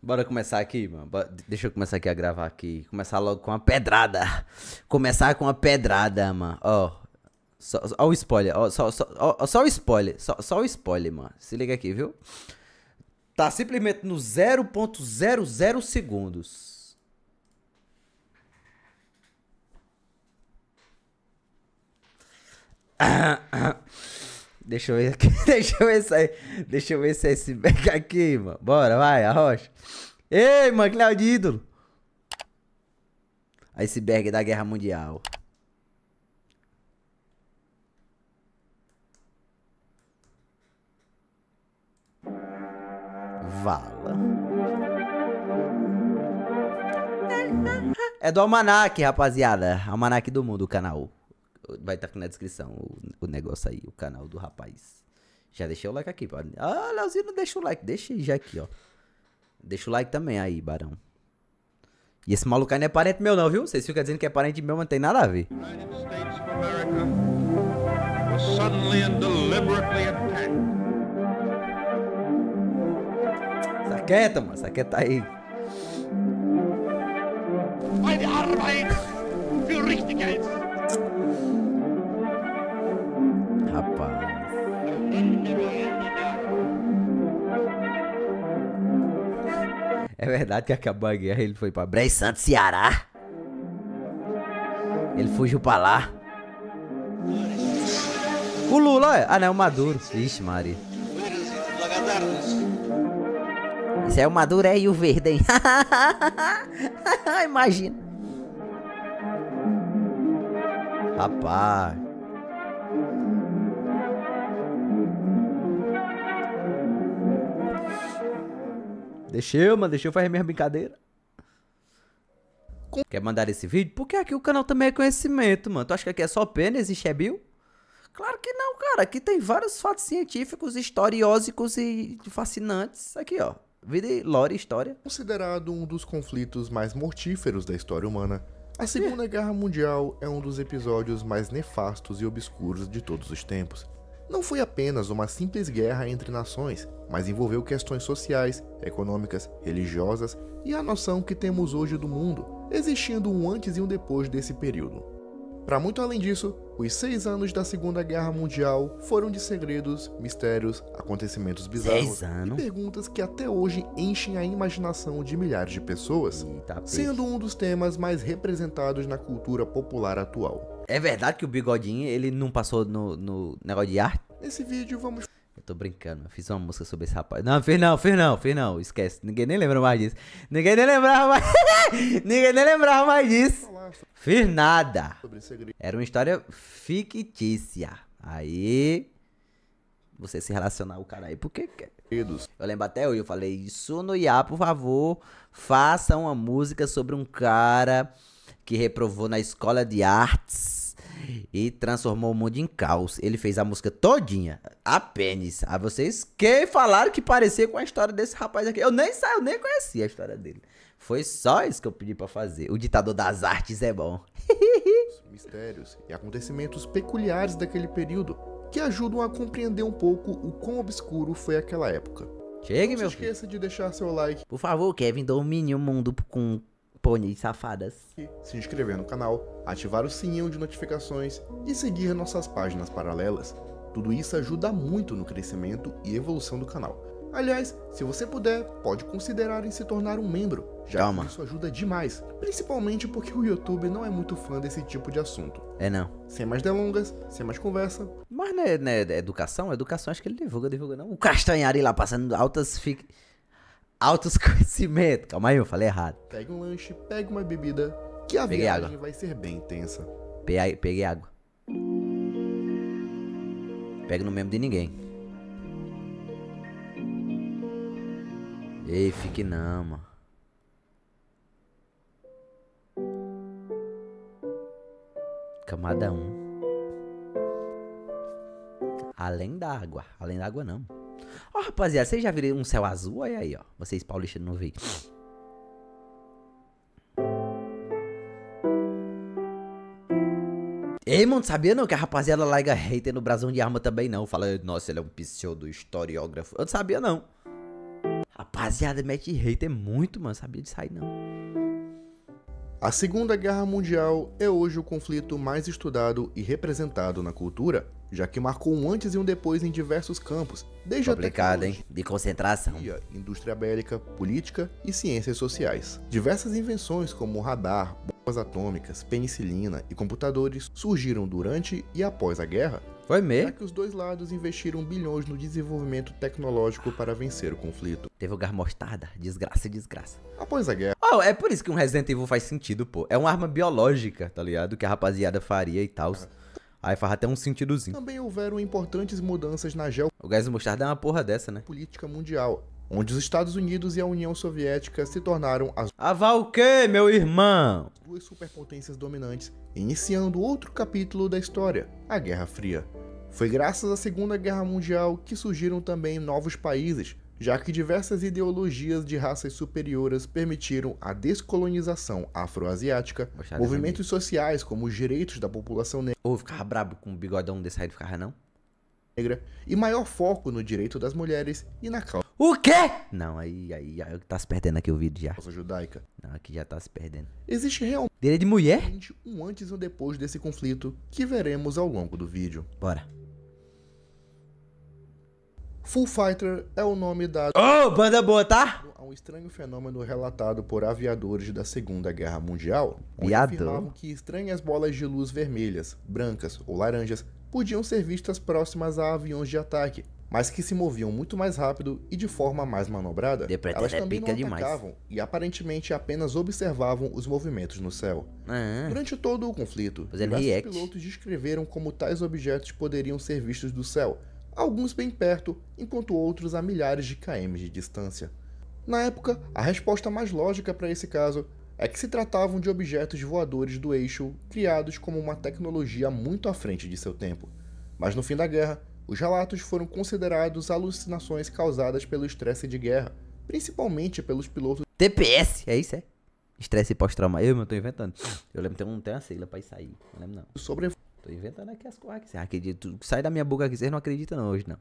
Bora começar aqui, mano. Deixa eu começar aqui a gravar aqui. Começar logo com uma pedrada. Começar com uma pedrada, mano. Ó. Só o spoiler. Ó, só o spoiler. Só o spoiler, mano. Se liga aqui, viu? Tá simplesmente no 0.00 segundos. Deixa eu ver aqui. Deixa eu ver se é esse back aqui, mano. Bora, vai, arrocha. Ei, mano, que Léo de ídolo. Iceberg da Guerra Mundial. Vala. É do Almanac, rapaziada. Almanac do Mundo, o canal. Vai estar aqui na descrição o negócio aí, o canal do rapaz. Já deixei o like aqui, pode. Ah, Leozinho, não deixa o like. Deixa aí já aqui, ó. Deixa o like também aí, Barão. E esse maluco aí não é parente meu não, viu? Vocês ficam dizendo que é parente meu, mas não tem nada a ver. Saqueta, mano. Saqueta aí. Meine Arbeit für Richtigkeit. Rapaz. É verdade que acabou a guerra, ele foi pra Brejo Santo, Ceará. Ele fugiu pra lá. O Lula, olha. Ah, não, é o Maduro. Ixi, Maria. Esse é o Maduro e o verde, hein? Imagina. Rapaz. Deixa eu fazer minha brincadeira. Quer mandar esse vídeo? Porque aqui o canal também é conhecimento, mano. Tu acha que aqui é só pênis e Chebil? Claro que não, cara. Aqui tem vários fatos científicos, historiósicos e fascinantes. Aqui, ó. Vida, lore, história. Considerado um dos conflitos mais mortíferos da história humana, a Segunda Guerra Mundial é um dos episódios mais nefastos e obscuros de todos os tempos. Não foi apenas uma simples guerra entre nações, mas envolveu questões sociais, econômicas, religiosas e a noção que temos hoje do mundo, existindo um antes e um depois desse período. Para muito além disso, os 6 anos da Segunda Guerra Mundial foram de segredos, mistérios, acontecimentos bizarros e perguntas que até hoje enchem a imaginação de milhares de pessoas, sendo um dos temas mais representados na cultura popular atual. É verdade que o Bigodinho, ele não passou no negócio de arte? Nesse vídeo vamos... Eu tô brincando, eu fiz uma música sobre esse rapaz. Não, fiz não, esquece. Ninguém nem lembra mais disso. Ninguém nem lembrava mais disso. Fiz nada. Era uma história fictícia. Aí... Você se relacionar o cara aí, por que? Eu lembro até hoje, eu falei, isso no IA, por favor, faça uma música sobre um cara que reprovou na escola de artes e transformou o mundo em caos. Ele fez a música todinha, apenas. A vocês que falaram que parecia com a história desse rapaz aqui. Eu nem conhecia a história dele. Foi só isso que eu pedi pra fazer. O ditador das artes é bom. Mistérios e acontecimentos peculiares daquele período que ajudam a compreender um pouco o quão obscuro foi aquela época. Chegue, meu filho. Não se esqueça de deixar seu like. Por favor, Kevin, domine o mundo com pôneis safadas. Se inscrever no canal, ativar o sininho de notificações e seguir nossas páginas paralelas. Tudo isso ajuda muito no crescimento e evolução do canal. Aliás, se você puder, pode considerar em se tornar um membro, já que isso ajuda demais, principalmente porque o YouTube não é muito fã desse tipo de assunto. É não. Sem mais delongas, sem mais conversa. Mas não é educação? Educação acho que ele divulga não. O Castanhari lá passando altos conhecimentos. Calma aí, eu falei errado. Pegue um lanche, pegue uma bebida, que a viagem vai ser bem intensa. Peguei água. Pega no mesmo de ninguém. Ei, fique não, mano. Camada 1. Além da água. Além da água, não. Ó, rapaziada, vocês já viram um céu azul? Olha aí, ó. Vocês paulistas não veem. Ei, mano, sabia não que a rapaziada larga hater no brasão de arma também não? Fala, nossa, ele é um pseudo historiógrafo. Eu não sabia não. Rapaziada, mete hater muito, mano. Sabia disso aí, não. A Segunda Guerra Mundial é hoje o conflito mais estudado e representado na cultura, já que marcou um antes e um depois em diversos campos, desde Complicado, hein? De concentração. Indústria bélica, política e ciências sociais. Diversas invenções como radar, bombas atômicas, penicilina e computadores surgiram durante e após a guerra, Foi já mesmo? que os dois lados investiram bilhões no desenvolvimento tecnológico para vencer o conflito. Teve o gás mostarda. Desgraça, desgraça. Após a guerra, Oh, é por isso que um Resident Evil faz sentido, pô. É uma arma biológica, tá ligado? Que a rapaziada faria e tal. Aí faz até um sentidozinho. também houveram importantes mudanças na O gás mostarda é uma porra dessa, né? geopolítica mundial, onde os Estados Unidos e a União Soviética se tornaram as Vá o quê, meu irmão? duas superpotências dominantes, iniciando outro capítulo da história, a Guerra Fria. Foi graças à Segunda Guerra Mundial que surgiram também novos países, já que diversas ideologias de raças superiores permitiram a descolonização afroasiática, Gostava movimentos sociais como os direitos da população Ô, ficava brabo com um bigodão desse aí, ficava não? negra e maior foco no direito das mulheres e na O quê? Não, aí tá se perdendo aqui o vídeo já. causa judaica. Não, aqui já tá se perdendo. Existe realmente Direito de mulher? um antes e um depois desse conflito que veremos ao longo do vídeo. Bora. Full Fighter é o nome dado Ô, banda boa, tá? a um estranho fenômeno relatado por aviadores da Segunda Guerra Mundial, onde Viador. afirmavam que estranhas bolas de luz vermelhas, brancas ou laranjas podiam ser vistas próximas a aviões de ataque, mas que se moviam muito mais rápido e de forma mais manobrada. Deu pra Elas entender, também pica não demais. atacavam e aparentemente apenas observavam os movimentos no céu. Ah, Durante todo o conflito, Fazendo diversos react. pilotos descreveram como tais objetos poderiam ser vistos do céu, alguns bem perto, enquanto outros a milhares de km de distância. Na época, a resposta mais lógica para esse caso é que se tratavam de objetos voadores do eixo criados como uma tecnologia muito à frente de seu tempo. Mas no fim da guerra, os relatos foram considerados alucinações causadas pelo estresse de guerra, principalmente pelos pilotos TPS, é isso, é? Estresse pós-traumático. Eu tô inventando. Eu lembro que tem uma sigla pra isso aí. Não lembro não. sobrevoarem Tô inventando aqui as coisas. Vocês acreditam? Tudo que sai da minha boca aqui, vocês não acreditam não hoje, não.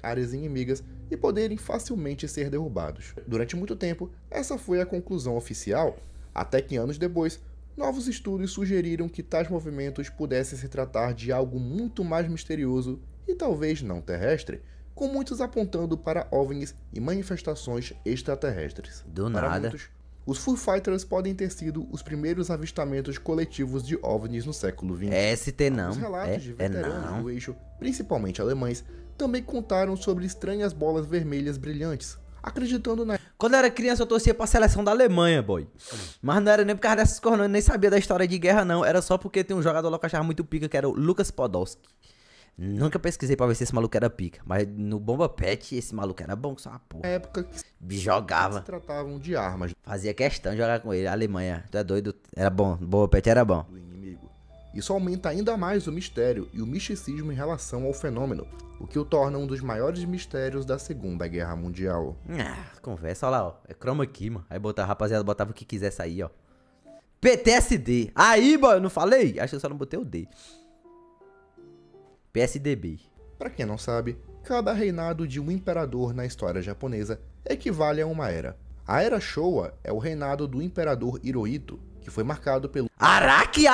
áreas inimigas e poderem facilmente ser derrubados. Durante muito tempo, essa foi a conclusão oficial, até que anos depois, novos estudos sugeriram que tais movimentos pudessem se tratar de algo muito mais misterioso e talvez não terrestre, com muitos apontando para OVNIs e manifestações extraterrestres. Do Para nada. muitos, os Foo Fighters podem ter sido os primeiros avistamentos coletivos de OVNIs no século XX. ST não. Os relatos de É veteranos não. do eixo, principalmente alemães, também contaram sobre estranhas bolas vermelhas brilhantes, acreditando na Quando eu era criança, eu torcia pra seleção da Alemanha, boy. Mas não era nem por causa dessas coronas, nem sabia da história de guerra, não. Era só porque tem um jogador lá que eu achava muito pica, que era o Lucas Podolski. Nunca pesquisei pra ver se esse maluco era pica. Mas no Bomba Pet, esse maluco era bom que só uma porra. época que se Jogava. tratavam de armas Fazia questão de jogar com ele. A Alemanha, tu é doido? Era bom. Bomba Pet era bom. do inimigo. Isso aumenta ainda mais o mistério e o misticismo em relação ao fenômeno, o que o torna um dos maiores mistérios da Segunda Guerra Mundial. Conversa, olha lá, ó. É chroma key, mano. Aí a rapaziada botava o que quisesse aí, ó. PTSD. Aí, boy, eu não falei? Acho que eu só não botei o D. PSDB. Para quem não sabe, cada reinado de um imperador na história japonesa equivale a uma era. A Era Showa é o reinado do imperador Hirohito, que foi marcado pelo Araki!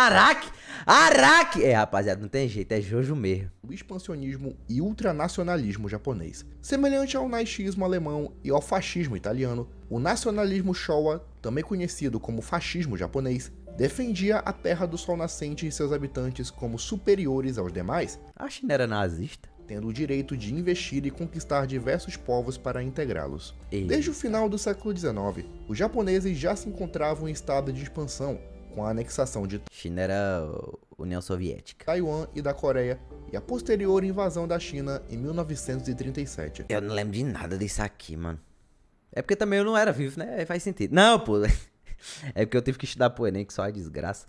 É, rapaziada, não tem jeito, é Jojo mesmo. expansionismo e ultranacionalismo japonês. Semelhante ao naishismo alemão e ao fascismo italiano, o nacionalismo Showa, também conhecido como fascismo japonês, defendia a Terra do Sol Nascente e seus habitantes como superiores aos demais, A China era nazista. tendo o direito de investir e conquistar diversos povos para integrá-los. Desde o final do século XIX, os japoneses já se encontravam em estado de expansão, com a anexação de China era União Soviética. Taiwan e da Coreia, e a posterior invasão da China em 1937. Eu não lembro de nada disso aqui, mano. É porque também eu não era vivo, né? Aí faz sentido. Não, pô. É porque eu tive que estudar pro Enem, que só é desgraça.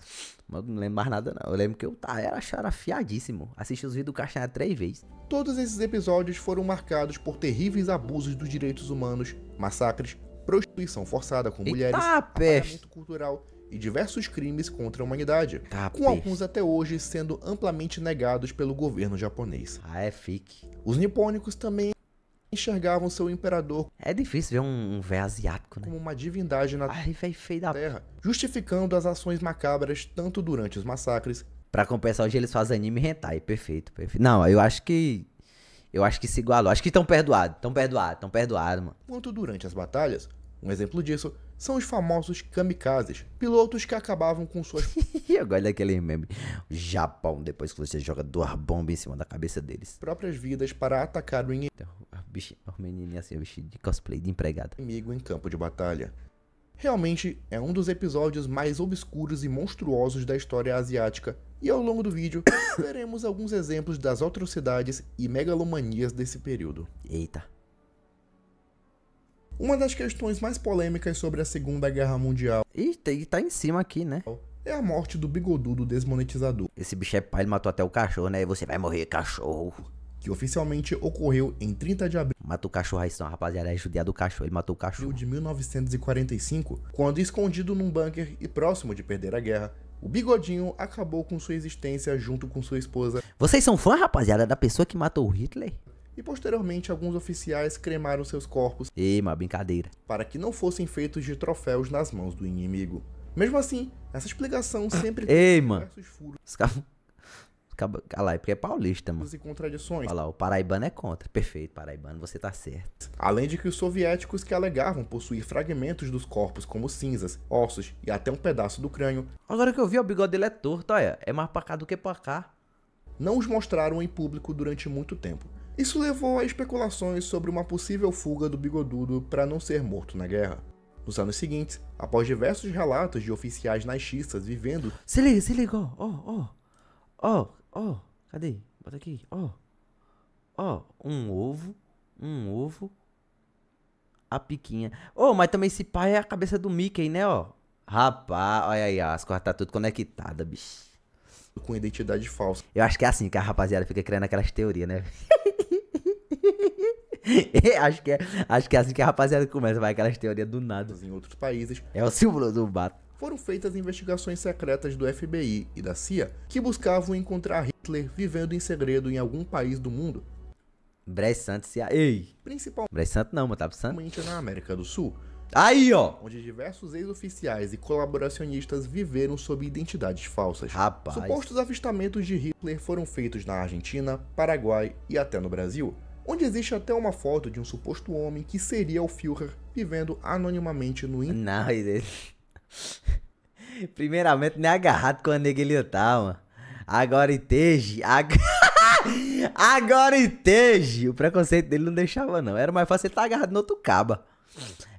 Mas eu não lembro mais nada, não. Eu lembro que eu era afiadíssimo. Assisti os vídeos do Castanha 3 vezes. Todos esses episódios foram marcados por terríveis abusos dos direitos humanos, massacres, prostituição forçada com mulheres, Eita, peste. apagamento cultural e diversos crimes contra a humanidade, Tá, com alguns até hoje sendo amplamente negados pelo governo japonês. Ah, é fique. Os nipônicos também enxergavam seu imperador É difícil ver um véio asiático, né? como uma divindade na Ai, véio feio da... Terra, justificando as ações macabras tanto durante os massacres Pra compensar, hoje eles fazem anime hentai. Perfeito, perfeito. Não, eu acho que se igualou. Acho que estão perdoados, mano. quanto durante as batalhas. Um exemplo disso são os famosos kamikazes, pilotos que acabavam com suas Eu gosto daquele meme. O Japão, depois que você joga 2 bombas em cima da cabeça deles. próprias vidas para atacar o Então, o menininho assim, vestido de cosplay de empregada. inimigo em campo de batalha. Realmente é um dos episódios mais obscuros e monstruosos da história asiática, e ao longo do vídeo veremos alguns exemplos das atrocidades e megalomanias desse período. Eita. Uma das questões mais polêmicas sobre a Segunda Guerra Mundial Ih, tá em cima aqui, né? é a morte do bigodudo desmonetizador, Esse bicho é pai, ele matou até o cachorro, né? E você vai morrer, cachorro. que oficialmente ocorreu em 30 de abril Mata o cachorro aí, senão, rapaziada, é judia do cachorro. Ele matou o cachorro. de 1945, quando escondido num bunker e próximo de perder a guerra, o bigodinho acabou com sua existência junto com sua esposa Vocês são fã, rapaziada, da pessoa que matou o Hitler? e posteriormente alguns oficiais cremaram seus corpos Ei, uma brincadeira. para que não fossem feitos de troféus nas mãos do inimigo. Mesmo assim, essa explicação sempre Ei, tem mano. diversos furos Os caras... Cala aí, porque é paulista, mano. e contradições, Olha lá, o paraibano é contra. Perfeito, paraibano, você tá certo. além de que os soviéticos que alegavam possuir fragmentos dos corpos como cinzas, ossos e até um pedaço do crânio, Agora que eu vi, o bigode dele é torto, olha. É mais pra cá do que pra cá. não os mostraram em público durante muito tempo. Isso levou a especulações sobre uma possível fuga do bigodudo para não ser morto na guerra. Nos anos seguintes, após diversos relatos de oficiais nascistas vivendo Se liga, ó. Cadê? Bota aqui, ó. Um ovo. A piquinha. Mas também esse pai é a cabeça do Mickey, né, ó. Rapaz, olha aí, ó, as coisas tá tudo conectada, bicho. com identidade falsa, Eu acho que é assim que a rapaziada fica criando aquelas teorias, né? acho que é assim que a rapaziada começa, vai aquelas teorias do nada. em outros países, É o símbolo do bato. foram feitas investigações secretas do FBI e da CIA que buscavam encontrar Hitler vivendo em segredo em algum país do mundo, Brés Santos se... Ei! principalmente Brés Santos não, mano, tá pensando? na América do Sul, Aí, ó! onde diversos ex-oficiais e colaboracionistas viveram sob identidades falsas. Rapaz. Supostos avistamentos de Hitler foram feitos na Argentina, Paraguai e até no Brasil, onde existe até uma foto de um suposto homem que seria o Führer vivendo anonimamente no Não, ele... Primeiramente, nem agarrado com a nega ele tá, mano. Agora entende. Agora entende. O preconceito dele não deixava, não. Era mais fácil ele estar agarrado no outro caba.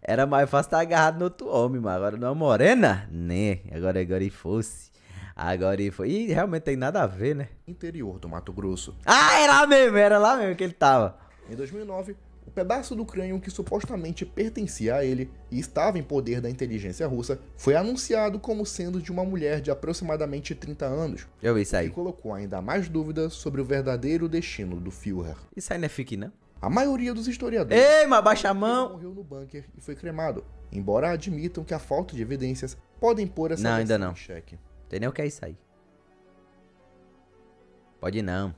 Era mais fácil estar agarrado no outro homem, mas agora numa morena? Né. Agora ele fosse. Agora ele foi. E realmente tem nada a ver, né? interior do Mato Grosso. Ah, era lá mesmo que ele tava. Em 2009, o pedaço do crânio que supostamente pertencia a ele e estava em poder da inteligência russa foi anunciado como sendo de uma mulher de aproximadamente 30 anos, Eu vi isso que aí. colocou ainda mais dúvidas sobre o verdadeiro destino do Führer. Isso aí não é fique, não? A maioria dos historiadores Ei, mas baixa a mão. morreu no bunker e foi cremado, embora admitam que a falta de evidências podem pôr essa Não, ainda versão não. em xeque. Tem nem o que é isso aí. Pode não.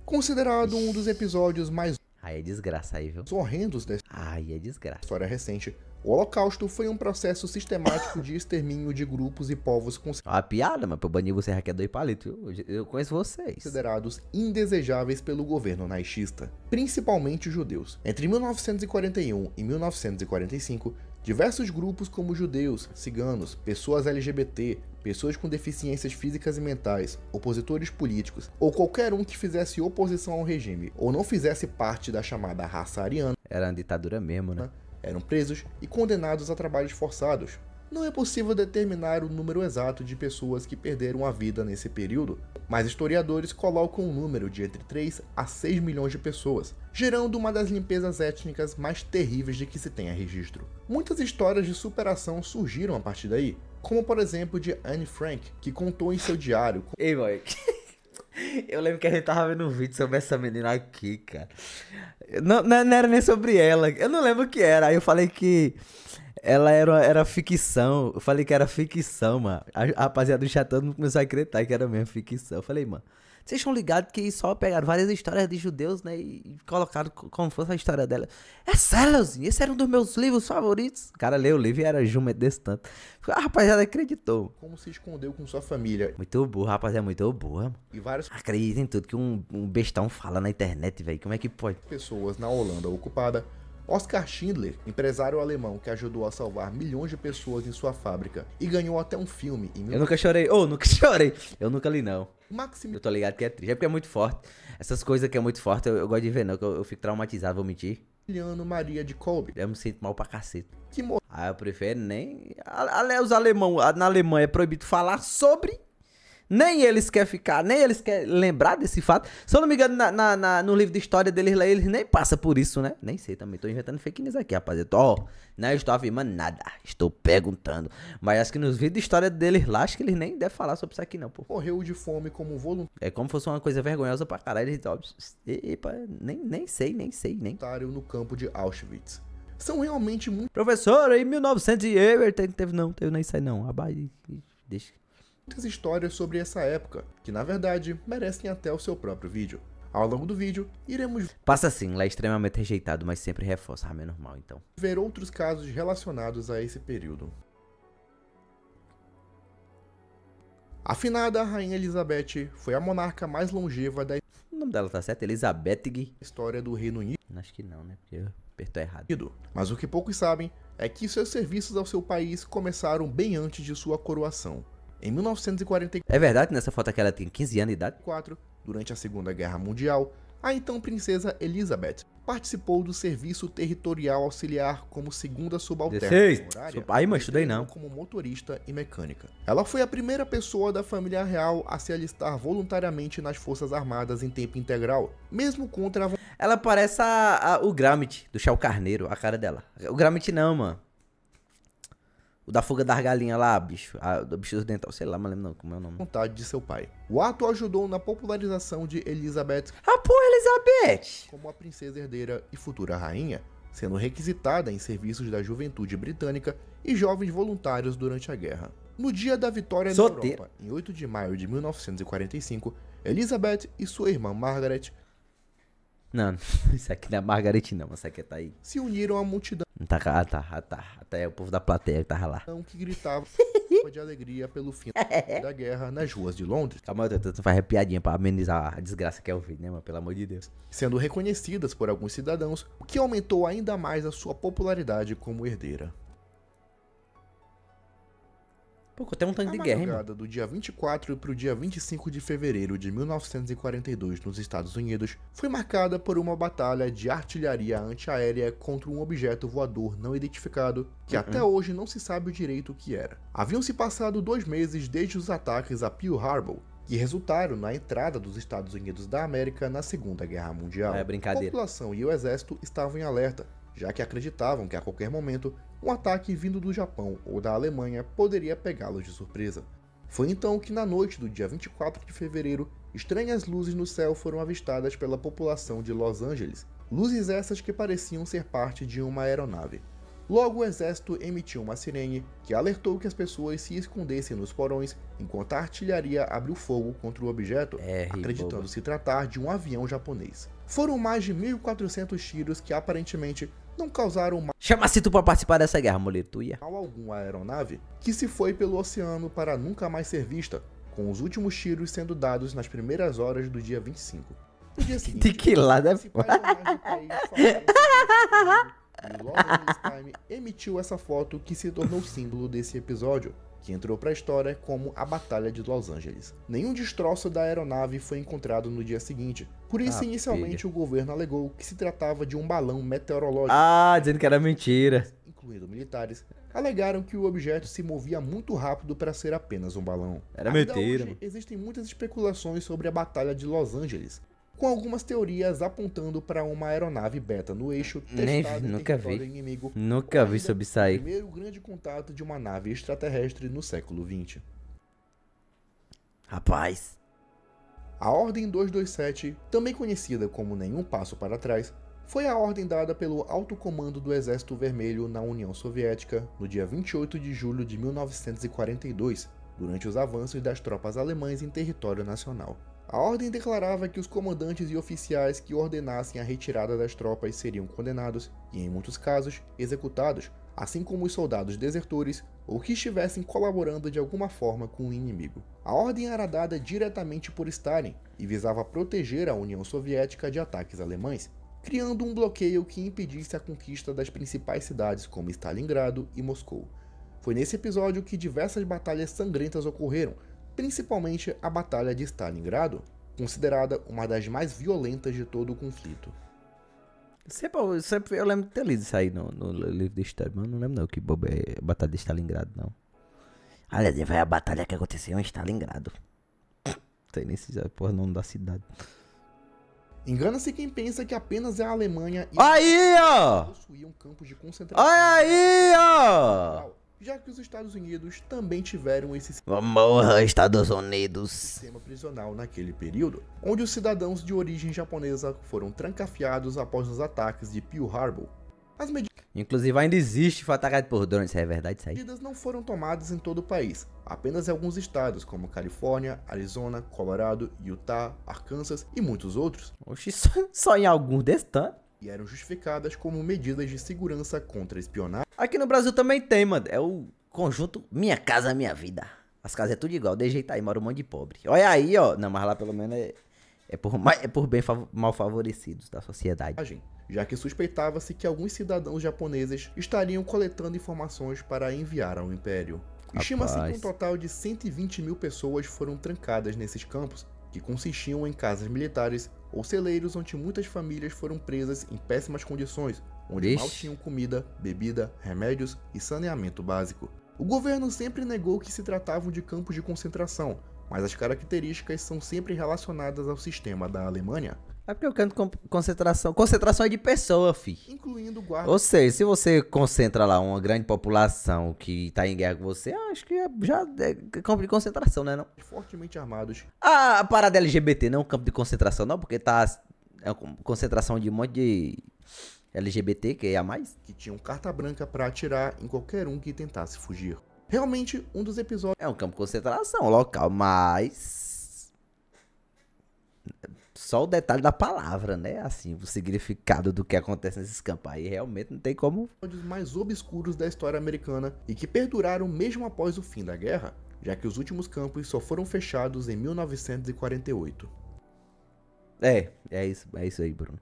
Considerado um dos episódios mais Aí é desgraça aí, viu? horrendos da Aí é desgraça. história recente, o Holocausto foi um processo sistemático de extermínio de grupos e povos Uma piada, mas pra banir você já quer 2 palitos, viu? Eu conheço vocês. considerados indesejáveis pelo governo naixista, principalmente os judeus. Entre 1941 e 1945, diversos grupos como judeus, ciganos, pessoas LGBT, pessoas com deficiências físicas e mentais, opositores políticos, ou qualquer um que fizesse oposição ao regime ou não fizesse parte da chamada raça ariana, Era uma ditadura mesmo, né? eram presos e condenados a trabalhos forçados. Não é possível determinar o número exato de pessoas que perderam a vida nesse período, mas historiadores colocam um número de entre 3 a 6 milhões de pessoas, gerando uma das limpezas étnicas mais terríveis de que se tenha registro. Muitas histórias de superação surgiram a partir daí, como por exemplo de Anne Frank, que contou em seu diário Ei, boy. Eu lembro que a gente tava vendo um vídeo sobre essa menina aqui, cara. Não era nem sobre ela. Eu não lembro o que era. Aí eu falei que ela era ficção. Eu falei que era ficção, mano. A rapaziada do chat todo mundo começou a acreditar que era mesmo ficção. Eu falei, mano, Vocês estão ligados que só pegaram várias histórias de judeus, né? E colocaram como fosse a história dela. É sério, Leozinho? Esse era um dos meus livros favoritos. O cara leu o livro e era jumento desse tanto. A rapaziada acreditou. Como se escondeu com sua família. Muito burro, rapaz, é muito burro. E várias Acredita em tudo que um bestão fala na internet, velho. Como é que pode? pessoas na Holanda ocupada. Oskar Schindler, empresário alemão que ajudou a salvar milhões de pessoas em sua fábrica e ganhou até um filme em Eu nunca chorei. Nunca chorei. Eu nunca li, não. Eu Maximiliano tô ligado que é triste. É porque é muito forte. Essas coisas que é muito forte, eu gosto de ver, não. Que eu fico traumatizado, vou mentir. Maria de Kolbe, Eu me sinto mal pra cacete. que morreu Ah, eu prefiro nem... Os alemão, na Alemanha é proibido falar sobre... Nem eles querem ficar, nem eles querem lembrar desse fato. Se eu não me engano, no livro de história deles lá, eles nem passam por isso, né? Nem sei também, tô inventando fake news aqui, rapaziada. Não estou afirmando nada, estou perguntando. Mas acho que nos vídeos de história deles lá, acho que eles nem devem falar sobre isso aqui não, pô. de fome como É como se fosse uma coisa vergonhosa pra caralho. Eles, ó, epa, nem sei. voluntário no campo de Auschwitz. São realmente Professor, em 1900 teve não isso aí não. Deixa. muitas histórias sobre essa época, que na verdade merecem até o seu próprio vídeo. Ao longo do vídeo, iremos Passa assim, lá é extremamente rejeitado, mas sempre reforça. Ah, menos mal, então. ver outros casos relacionados a esse período. A finada Rainha Elizabeth foi a monarca mais longeva da O nome dela tá certo? Elizabeth. história do Reino Unido. Acho que não, né? Porque eu apertou errado. Mas o que poucos sabem é que seus serviços ao seu país começaram bem antes de sua coroação. Em 1944, É verdade, nessa foto aqui ela tem 15 anos de idade? durante a Segunda Guerra Mundial, a então princesa Elizabeth participou do serviço territorial auxiliar como segunda subalterna 16. horária, Aí, mas estudei não. como motorista e mecânica. Ela foi a primeira pessoa da família real a se alistar voluntariamente nas Forças Armadas em tempo integral, mesmo contra a Ela parece o Gromit, do Chau Carneiro, a cara dela. O Gromit não, mano. O da fuga das galinhas lá, bicho. Do bicho dos dental, sei lá, mas lembro não como é o nome. vontade de seu pai. O ato ajudou na popularização de Elizabeth Ah, pô, Elizabeth! como a princesa herdeira e futura rainha, sendo requisitada em serviços da juventude britânica e jovens voluntários durante a guerra. No dia da vitória na Europa, em 8 de maio de 1945, Elizabeth e sua irmã Margaret Não, isso aqui não é Margaret não, mas isso aqui tá aí. se uniram à multidão Não tá, tá. Até o povo da plateia que tava lá. que gritava de alegria pelo fim da guerra nas ruas de Londres, Calma, tu faz piadinha pra amenizar a desgraça que é o vídeo, né, mano? Pelo amor de Deus. sendo reconhecidas por alguns cidadãos, o que aumentou ainda mais a sua popularidade como herdeira. Pô, tem um tanque de A guerra, hein, mano? madrugada do dia 24 para o dia 25 de fevereiro de 1942 nos Estados Unidos foi marcada por uma batalha de artilharia antiaérea contra um objeto voador não identificado que até hoje não se sabe o direito o que era. Haviam se passado 2 meses desde os ataques a Pearl Harbor, que resultaram na entrada dos Estados Unidos da América na Segunda Guerra Mundial. É brincadeira. A população e o exército estavam em alerta, já que acreditavam que a qualquer momento um ataque vindo do Japão ou da Alemanha poderia pegá-los de surpresa. Foi então que na noite do dia 24 de fevereiro, estranhas luzes no céu foram avistadas pela população de Los Angeles, luzes essas que pareciam ser parte de uma aeronave. Logo o exército emitiu uma sirene que alertou que as pessoas se escondessem nos porões enquanto a artilharia abriu fogo contra o objeto, acreditando se tratar de um avião japonês. Foram mais de 1.400 tiros que aparentemente não causaram Chama-se tu pra participar dessa guerra, moleque. Tu ia. mal algum à aeronave, que se foi pelo oceano para nunca mais ser vista, com os últimos tiros sendo dados nas primeiras horas do dia 25. No dia seguinte, De que lado é os principais jornais do país falaram sobre o Los Angeles Times emitiu essa foto que se tornou símbolo desse episódio, que entrou para a história como a Batalha de Los Angeles. Nenhum destroço da aeronave foi encontrado no dia seguinte, por isso inicialmente o governo alegou que se tratava de um balão meteorológico. Dizendo que era mentira. Incluindo militares, alegaram que o objeto se movia muito rápido para ser apenas um balão. Era Ainda mentira, hoje, mano. existem muitas especulações sobre a Batalha de Los Angeles, com algumas teorias apontando para uma aeronave beta no eixo testada em nunca território vi. inimigo. Nunca vi ainda sobre isso o aí. primeiro grande contato de uma nave extraterrestre no século XX. Rapaz. A Ordem 227, também conhecida como Nenhum Passo para Trás, foi a ordem dada pelo Alto Comando do Exército Vermelho na União Soviética no dia 28 de julho de 1942, durante os avanços das tropas alemãs em território nacional. A ordem declarava que os comandantes e oficiais que ordenassem a retirada das tropas seriam condenados e, em muitos casos, executados, assim como os soldados desertores ou que estivessem colaborando de alguma forma com o inimigo. A ordem era dada diretamente por Stalin e visava proteger a União Soviética de ataques alemães, criando um bloqueio que impedisse a conquista das principais cidades como Stalingrado e Moscou. Foi nesse episódio que diversas batalhas sangrentas ocorreram, principalmente a Batalha de Stalingrado, considerada uma das mais violentas de todo o conflito. Sempre eu lembro de ter lido isso aí no livro de história, mas não lembro não que bobo é a Batalha de Stalingrado, não. Aliás, vai a batalha que aconteceu em Stalingrado. Não sei nem se é porra nome da cidade. Engana-se quem pensa que apenas a Alemanha e aí, ó! possuíam campos de concentração. Olha aí, ó! Já que os Estados Unidos também tiveram esse Morra, Estados Unidos! sistema prisional naquele período, onde os cidadãos de origem japonesa foram trancafiados após os ataques de Pearl Harbor. As Inclusive ainda existe foi atacado por drones, isso é verdade isso aí? medidas não foram tomadas em todo o país, apenas em alguns estados como Califórnia, Arizona, Colorado, Utah, Arkansas e muitos outros, Oxi, só em alguns desses tantos. e eram justificadas como medidas de segurança contra espionagem. Aqui no Brasil também tem, mano. É o conjunto Minha Casa Minha Vida. As casas é tudo igual, de jeito aí, mora um monte de pobre. Olha aí, ó. Não, mas lá pelo menos é por bem mal favorecidos da sociedade. Já que suspeitava-se que alguns cidadãos japoneses estariam coletando informações para enviar ao Império. Estima-se que um total de 120 mil pessoas foram trancadas nesses campos, que consistiam em casas militares ou celeiros onde muitas famílias foram presas em péssimas condições, onde mal tinham comida, bebida, remédios e saneamento básico. O governo sempre negou que se tratavam de campos de concentração, mas as características são sempre relacionadas ao sistema da Alemanha. É porque eu canto concentração. Concentração é de pessoa, fi. Incluindo guardas. Ou seja, se você concentra lá uma grande população que tá em guerra com você, acho que já é campo de concentração, né, não? Fortemente armados. A parada LGBT não é um campo de concentração, não, porque tá... É uma concentração de um monte de LGBT, que é a mais. Que tinham carta branca para atirar em qualquer um que tentasse fugir. Realmente, um dos episódios... É um campo de concentração local, mas... Só o detalhe da palavra, né? Assim, o significado do que acontece nesses campos aí, realmente não tem como... Os mais obscuros da história americana e que perduraram mesmo após o fim da guerra, já que os últimos campos só foram fechados em 1948. É isso aí, Bruno.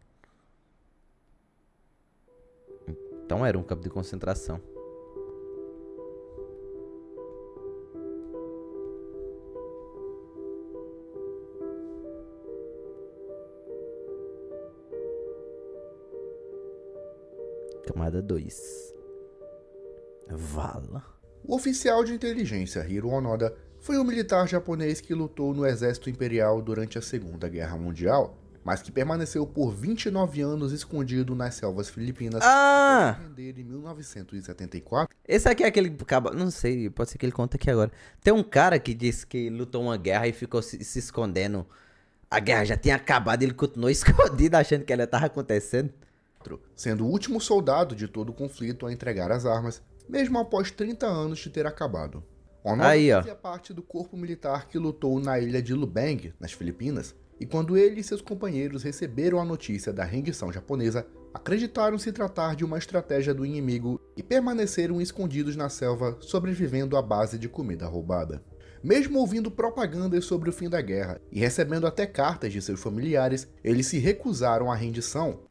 Então era um campo de concentração. Camada 2. Vala. O oficial de inteligência Hiro Onoda foi um militar japonês que lutou no exército imperial durante a Segunda Guerra Mundial, mas que permaneceu por 29 anos escondido nas selvas filipinas até se render em 1974. Esse aqui é aquele cara, não sei, pode ser que ele conta aqui agora. Tem um cara que disse que lutou uma guerra e ficou se escondendo. A guerra já tinha acabado e ele continuou escondido achando que ela estava acontecendo. Sendo o último soldado de todo o conflito a entregar as armas, mesmo após 30 anos de ter acabado. Onoda fazia parte do corpo militar que lutou na ilha de Lubang, nas Filipinas, e quando ele e seus companheiros receberam a notícia da rendição japonesa, acreditaram se tratar de uma estratégia do inimigo e permaneceram escondidos na selva, sobrevivendo à base de comida roubada. Mesmo ouvindo propagandas sobre o fim da guerra e recebendo até cartas de seus familiares, eles se recusaram à rendição.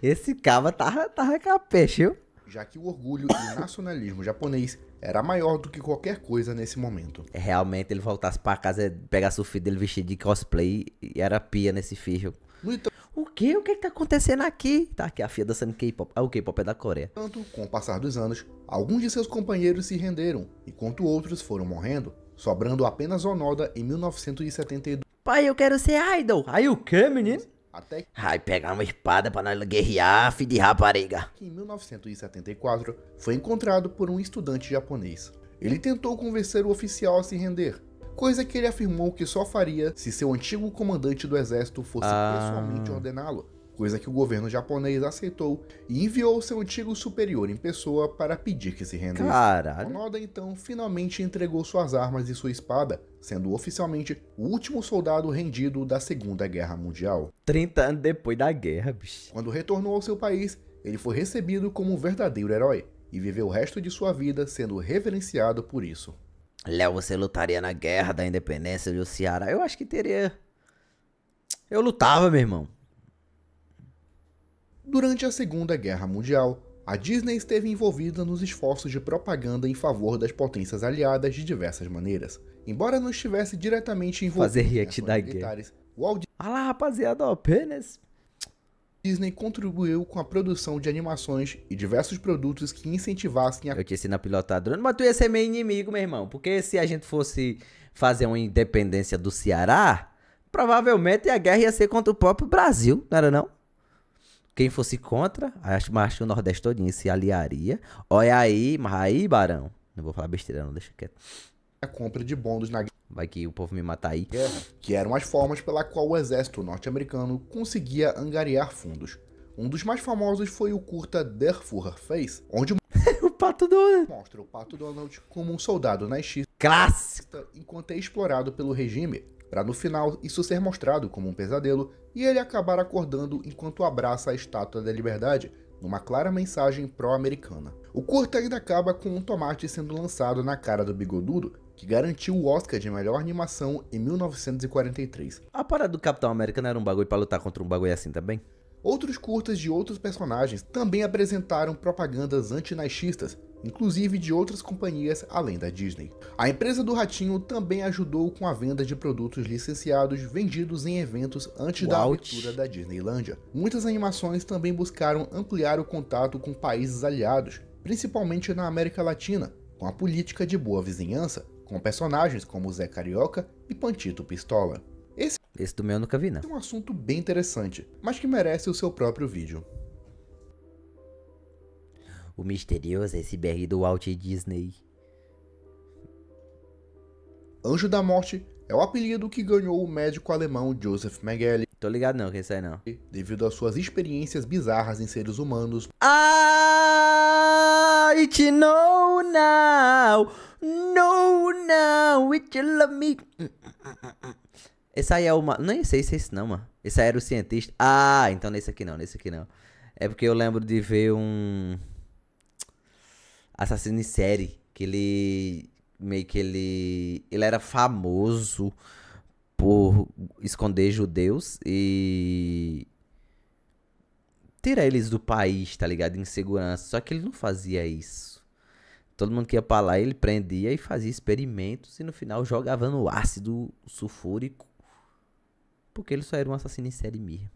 Esse cara tava capeche, viu? Já que o orgulho e o nacionalismo japonês era maior do que qualquer coisa nesse momento. Realmente, ele voltasse pra casa, pegasse o filho dele vestido de cosplay e era pia nesse filho. O que? O que tá acontecendo aqui? Tá aqui a filha dançando K-pop. Ah, o K-pop é da Coreia. Tanto, com o passar dos anos, alguns de seus companheiros se renderam, enquanto outros foram morrendo, sobrando apenas Onoda em 1972. Pai, eu quero ser idol. Aí o que, menino? Até Ai, pegar uma espada pra nós guerrear, filho de rapariga. Que em 1974 foi encontrado por um estudante japonês. Ele tentou convencer o oficial a se render, coisa que ele afirmou que só faria se seu antigo comandante do exército fosse pessoalmente ordená-lo, coisa que o governo japonês aceitou e enviou seu antigo superior em pessoa para pedir que se rendesse. Caralho. Onoda então finalmente entregou suas armas e sua espada, sendo oficialmente o último soldado rendido da Segunda Guerra Mundial. 30 anos depois da guerra, bicho. Quando retornou ao seu país, ele foi recebido como um verdadeiro herói e viveu o resto de sua vida sendo reverenciado por isso. Léo, você lutaria na guerra da independência do Ceará? Eu acho que teria. Eu lutava, meu irmão. Durante a Segunda Guerra Mundial, a Disney esteve envolvida nos esforços de propaganda em favor das potências aliadas de diversas maneiras. Embora não estivesse diretamente envolvida Fazer em react ações da militares, Walt Olha lá, rapaziada, ó, apenas. Disney contribuiu com a produção de animações e diversos produtos que incentivassem a Eu te ensino a pilotar drone, mas tu ia ser meu inimigo, meu irmão. Porque se a gente fosse fazer uma independência do Ceará, provavelmente a guerra ia ser contra o próprio Brasil, não era não? Quem fosse contra, acho que o Nordeste todinho se aliaria. Olha aí, mas aí, Barão. Não vou falar besteira não, deixa quieto. a compra de bônus na Vai que o povo me mata aí. guerra, que eram as formas pela qual o exército norte-americano conseguia angariar fundos. Um dos mais famosos foi o curta Der Führerface, onde O Pato Donald. mostra o Pato Donald como um soldado nazista Clássico. enquanto é explorado pelo regime, para no final isso ser mostrado como um pesadelo e ele acabar acordando enquanto abraça a Estátua da Liberdade, numa clara mensagem pró-americana. O curta ainda acaba com um tomate sendo lançado na cara do bigodudo, que garantiu o Oscar de melhor animação em 1943. A parada do Capitão América não era um bagulho pra lutar contra um bagulho assim também? Outros curtas de outros personagens também apresentaram propagandas antinazistas, inclusive de outras companhias além da Disney. A empresa do Ratinho também ajudou com a venda de produtos licenciados vendidos em eventos antes da abertura da Disneylândia. Muitas animações também buscaram ampliar o contato com países aliados, principalmente na América Latina, com a política de boa vizinhança, com personagens como Zé Carioca e Pantito Pistola. Esse do meu eu nunca vi, não. É um assunto bem interessante, mas que merece o seu próprio vídeo. O misterioso iceberg do Walt Disney. Anjo da Morte é o apelido que ganhou o médico alemão Joseph Mengele Tô ligado não, que isso aí não. devido às suas experiências bizarras em seres humanos. I know now, know now, it you love me. Esse aí é uma... Nem sei se é esse não, mano. Esse aí era o cientista. Ah, então nesse aqui não, nesse aqui não. É porque eu lembro de ver um... assassino em série. Que ele... meio que ele... ele era famoso por esconder judeus e... tirar eles do país, tá ligado? Em segurança. Só que ele não fazia isso. Todo mundo que ia pra lá, ele prendia e fazia experimentos. E no final jogava no ácido sulfúrico. Porque ele só era um assassino em série mesmo.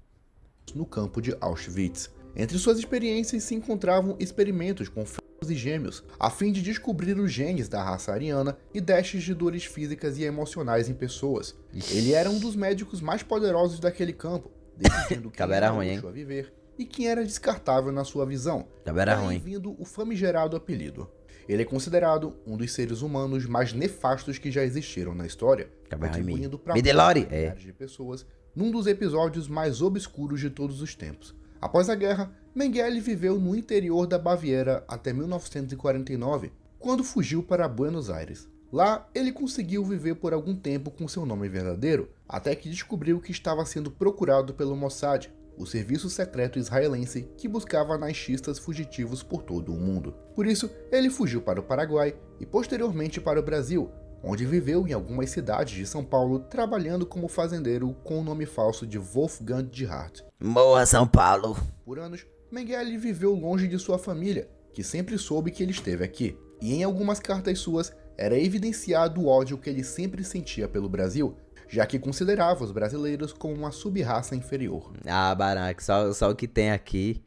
No campo de Auschwitz. Entre suas experiências se encontravam experimentos com filhos e gêmeos, a fim de descobrir os genes da raça ariana e testes de dores físicas e emocionais em pessoas. Ele era um dos médicos mais poderosos daquele campo, decidindo quem Cabra era ruim, hein? útil a viver e quem era descartável na sua visão. Cabra Daí ruim. vindo o famigerado apelido. Ele é considerado um dos seres humanos mais nefastos que já existiram na história, contribuindo para Midilori, milhares de pessoas num dos episódios mais obscuros de todos os tempos. Após a guerra, Mengele viveu no interior da Baviera até 1949, quando fugiu para Buenos Aires. Lá, ele conseguiu viver por algum tempo com seu nome verdadeiro, até que descobriu que estava sendo procurado pelo Mossad, o serviço secreto israelense que buscava nazistas fugitivos por todo o mundo. Por isso, ele fugiu para o Paraguai e posteriormente para o Brasil, onde viveu em algumas cidades de São Paulo trabalhando como fazendeiro com o nome falso de Wolfgang Gerhardt. Morra, São Paulo. Por anos, Mengele viveu longe de sua família, que sempre soube que ele esteve aqui, e em algumas cartas suas era evidenciado o ódio que ele sempre sentia pelo Brasil, já que considerava os brasileiros como uma sub-raça inferior. Ah, Barack, só o que tem aqui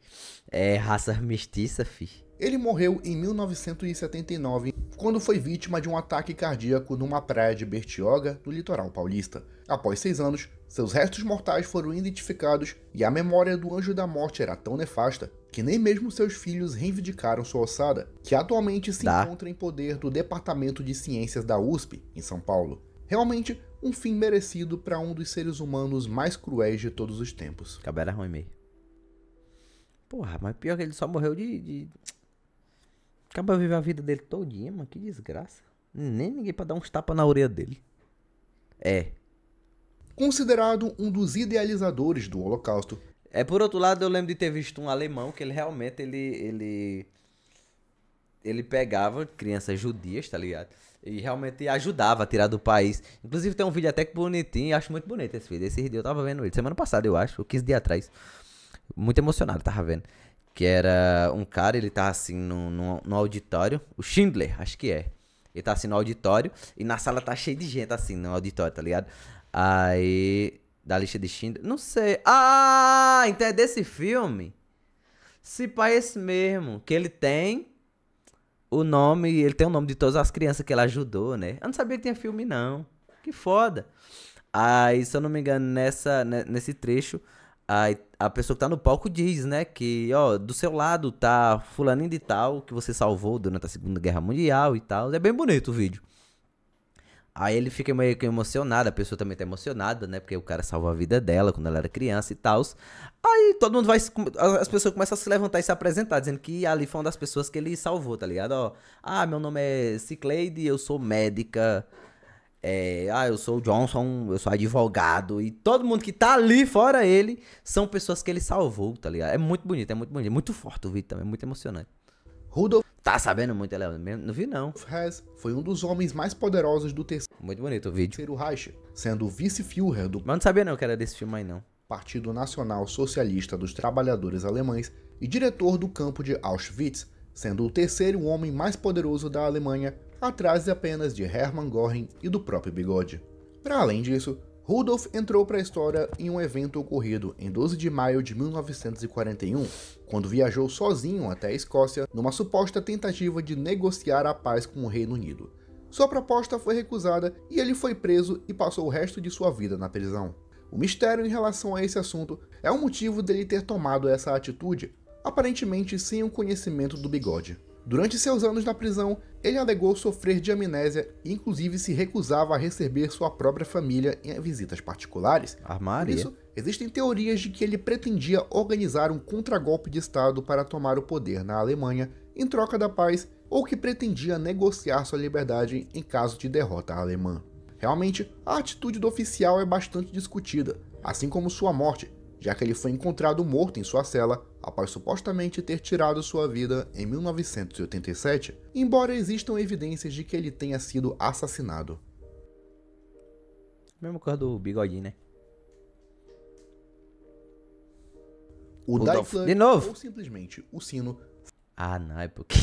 é raça mestiça, fi. Ele morreu em 1979, quando foi vítima de um ataque cardíaco numa praia de Bertioga, no litoral paulista. Após 6 anos, seus restos mortais foram identificados e a memória do Anjo da Morte era tão nefasta que nem mesmo seus filhos reivindicaram sua ossada, que atualmente se encontra em poder do Departamento de Ciências da USP, em São Paulo. Realmente, um fim merecido para um dos seres humanos mais cruéis de todos os tempos. Cabra ruim mesmo. Porra, mas pior que ele só morreu de... Acaba vivendo a vida dele todinha, mano. Que desgraça. Nem ninguém pra dar uns tapas na orelha dele. É. Considerado um dos idealizadores do Holocausto. Por outro lado, eu lembro de ter visto um alemão que ele realmente, ele pegava crianças judias, tá ligado? E realmente ajudava a tirar do país. Inclusive tem um vídeo até que bonitinho, acho muito bonito esse vídeo. Esse vídeo eu tava vendo ele semana passada, eu acho, ou 15 dias atrás. Muito emocionado, tava vendo. Que era um cara, ele tá assim no auditório, o Schindler, acho que é. Ele tá assim no auditório e na sala tá cheio de gente assim no auditório, tá ligado? Aí, da lista de Schindler, não sei. Ah, então é desse filme? Se pá, esse mesmo, que ele tem o nome, ele tem o nome de todas as crianças que ele ajudou, né? Eu não sabia que tinha filme, não. Que foda. Aí, se eu não me engano, nesse trecho, a pessoa que tá no palco diz, né? Que, ó, do seu lado tá fulaninho de tal, que você salvou durante a Segunda Guerra Mundial e tal. É bem bonito o vídeo. Aí ele fica meio que emocionado, a pessoa também tá emocionada, né? Porque o cara salvou a vida dela quando ela era criança e tal. Aí todo mundo vai... As pessoas começam a se levantar e se apresentar, dizendo que ali foi uma das pessoas que ele salvou, tá ligado? Ó, meu nome é Cicleide, eu sou médica. Eu sou o Johnson, eu sou advogado. E todo mundo que tá ali, fora ele, são pessoas que ele salvou, tá ligado? É muito bonito, é muito bonito. É muito forte o vídeo também, é muito emocionante. Rudolf Tá sabendo muito, ela não vi não. Hess foi um dos homens mais poderosos do Muito bonito o vídeo. Terceiro Reich, sendo o vice-führer do Mas não sabia não que era desse filme aí não. Partido Nacional Socialista dos Trabalhadores Alemães e diretor do campo de Auschwitz, sendo o terceiro homem mais poderoso da Alemanha, atrás apenas de Hermann Göring e do próprio Bigode. Para além disso, Rudolf entrou para a história em um evento ocorrido em 12 de maio de 1941, quando viajou sozinho até a Escócia numa suposta tentativa de negociar a paz com o Reino Unido. Sua proposta foi recusada e ele foi preso e passou o resto de sua vida na prisão. O mistério em relação a esse assunto é o motivo dele ter tomado essa atitude, aparentemente sem o conhecimento do Bigode. Durante seus anos na prisão, ele alegou sofrer de amnésia e inclusive se recusava a receber sua própria família em visitas particulares. Armário. Por isso, existem teorias de que ele pretendia organizar um contragolpe de Estado para tomar o poder na Alemanha em troca da paz, ou que pretendia negociar sua liberdade em caso de derrota alemã. Realmente, a atitude do oficial é bastante discutida, assim como sua morte, já que ele foi encontrado morto em sua cela após supostamente ter tirado sua vida em 1987, embora existam evidências de que ele tenha sido assassinado. Mesmo coisa do Bigodinho, né? O Die Club, de novo? ou simplesmente o sino, Não, é porque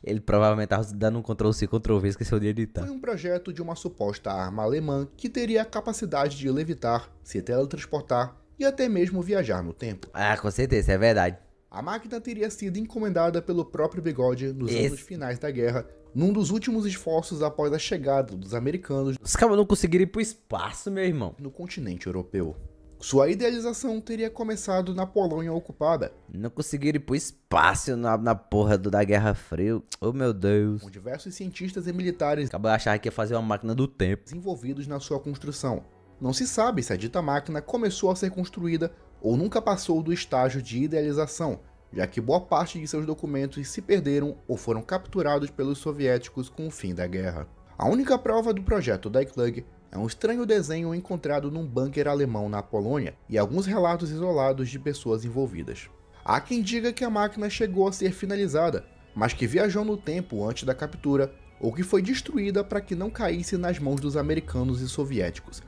ele provavelmente tava dando um Ctrl-C, Ctrl-V, esqueceu de editar. foi um projeto de uma suposta arma alemã que teria a capacidade de levitar, se teletransportar e até mesmo viajar no tempo. Com certeza, é verdade. A máquina teria sido encomendada pelo próprio Bigode nos anos finais da guerra, num dos últimos esforços após a chegada dos americanos Os caras não conseguiram ir pro espaço, meu irmão. no continente europeu. Sua idealização teria começado na Polônia ocupada, Não conseguiram ir pro espaço na porra da Guerra Fria. Oh, meu Deus. com diversos cientistas e militares Acabou de achar que ia fazer uma máquina do tempo. envolvidos na sua construção. Não se sabe se a dita máquina começou a ser construída ou nunca passou do estágio de idealização, já que boa parte de seus documentos se perderam ou foram capturados pelos soviéticos com o fim da guerra. A única prova do projeto Die Klug é um estranho desenho encontrado num bunker alemão na Polônia e alguns relatos isolados de pessoas envolvidas. Há quem diga que a máquina chegou a ser finalizada, mas que viajou no tempo antes da captura ou que foi destruída para que não caísse nas mãos dos americanos e soviéticos,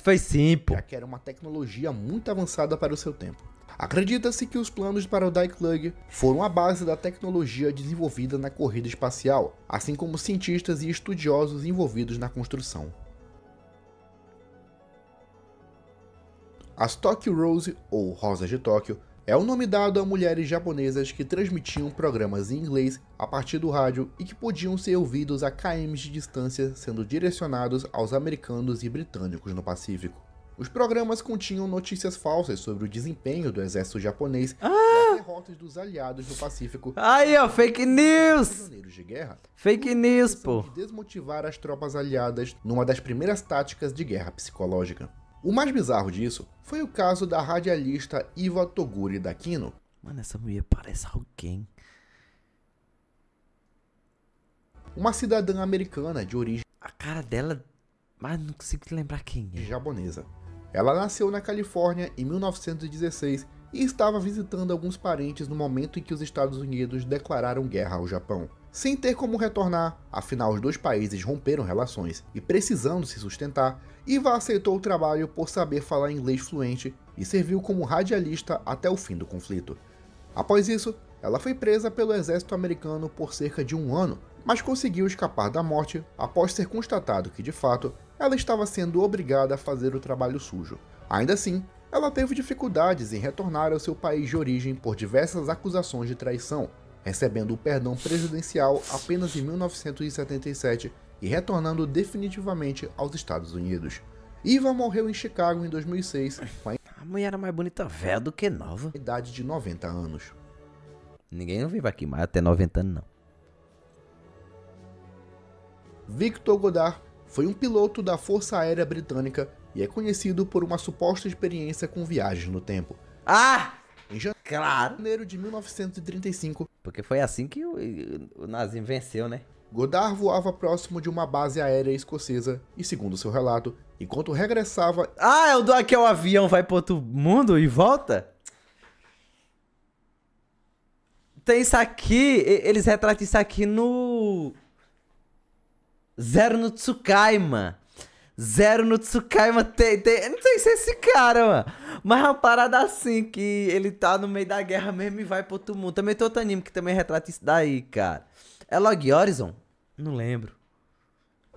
Foi simples. já que era uma tecnologia muito avançada para o seu tempo. Acredita-se que os planos para o Die Klug foram a base da tecnologia desenvolvida na corrida espacial, assim como cientistas e estudiosos envolvidos na construção. As Tokyo Rose, ou Rosas de Tóquio, é o nome dado a mulheres japonesas que transmitiam programas em inglês a partir do rádio e que podiam ser ouvidos a km de distância, sendo direcionados aos americanos e britânicos no Pacífico. Os programas continham notícias falsas sobre o desempenho do exército japonês e as derrotas dos aliados no Pacífico. Aí, ó, fake news. Prisioneiros de guerra. Fake news, pô. De desmotivar as tropas aliadas numa das primeiras táticas de guerra psicológica. O mais bizarro disso foi o caso da radialista Iva Toguri Dakino, Mano, essa mulher parece alguém. Uma cidadã americana de origem A cara dela... Mas não consigo lembrar quem é. japonesa. Ela nasceu na Califórnia em 1916 e estava visitando alguns parentes no momento em que os Estados Unidos declararam guerra ao Japão. Sem ter como retornar, afinal os dois países romperam relações e precisando se sustentar, Eva aceitou o trabalho por saber falar inglês fluente e serviu como radialista até o fim do conflito. Após isso, ela foi presa pelo exército americano por cerca de 1 ano, mas conseguiu escapar da morte após ser constatado que, de fato, ela estava sendo obrigada a fazer o trabalho sujo. Ainda assim, ela teve dificuldades em retornar ao seu país de origem por diversas acusações de traição, recebendo o perdão presidencial apenas em 1977 e retornando definitivamente aos Estados Unidos. Eva morreu em Chicago em 2006, com a A mulher era mais bonita velha do que nova. idade de 90 anos. Ninguém não vive aqui mais até 90 anos, não. Victor Godard foi um piloto da Força Aérea Britânica e é conhecido por uma suposta experiência com viagens no tempo. Ah! Em Claro! janeiro de 1935, Porque foi assim que o nazismo venceu, né? Godard voava próximo de uma base aérea escocesa e, segundo seu relato, enquanto regressava Ah, é o do que o avião vai pro outro mundo e volta? Tem isso aqui, eles retratam isso aqui no... Zero no Tsukaima. Zero no Tsukaima tem... Eu não sei se é esse cara, mano. Mas é uma parada assim, que ele tá no meio da guerra mesmo e vai pro outro mundo. Também tem outro anime que também retrata isso daí, cara. É Log Horizon? Não lembro.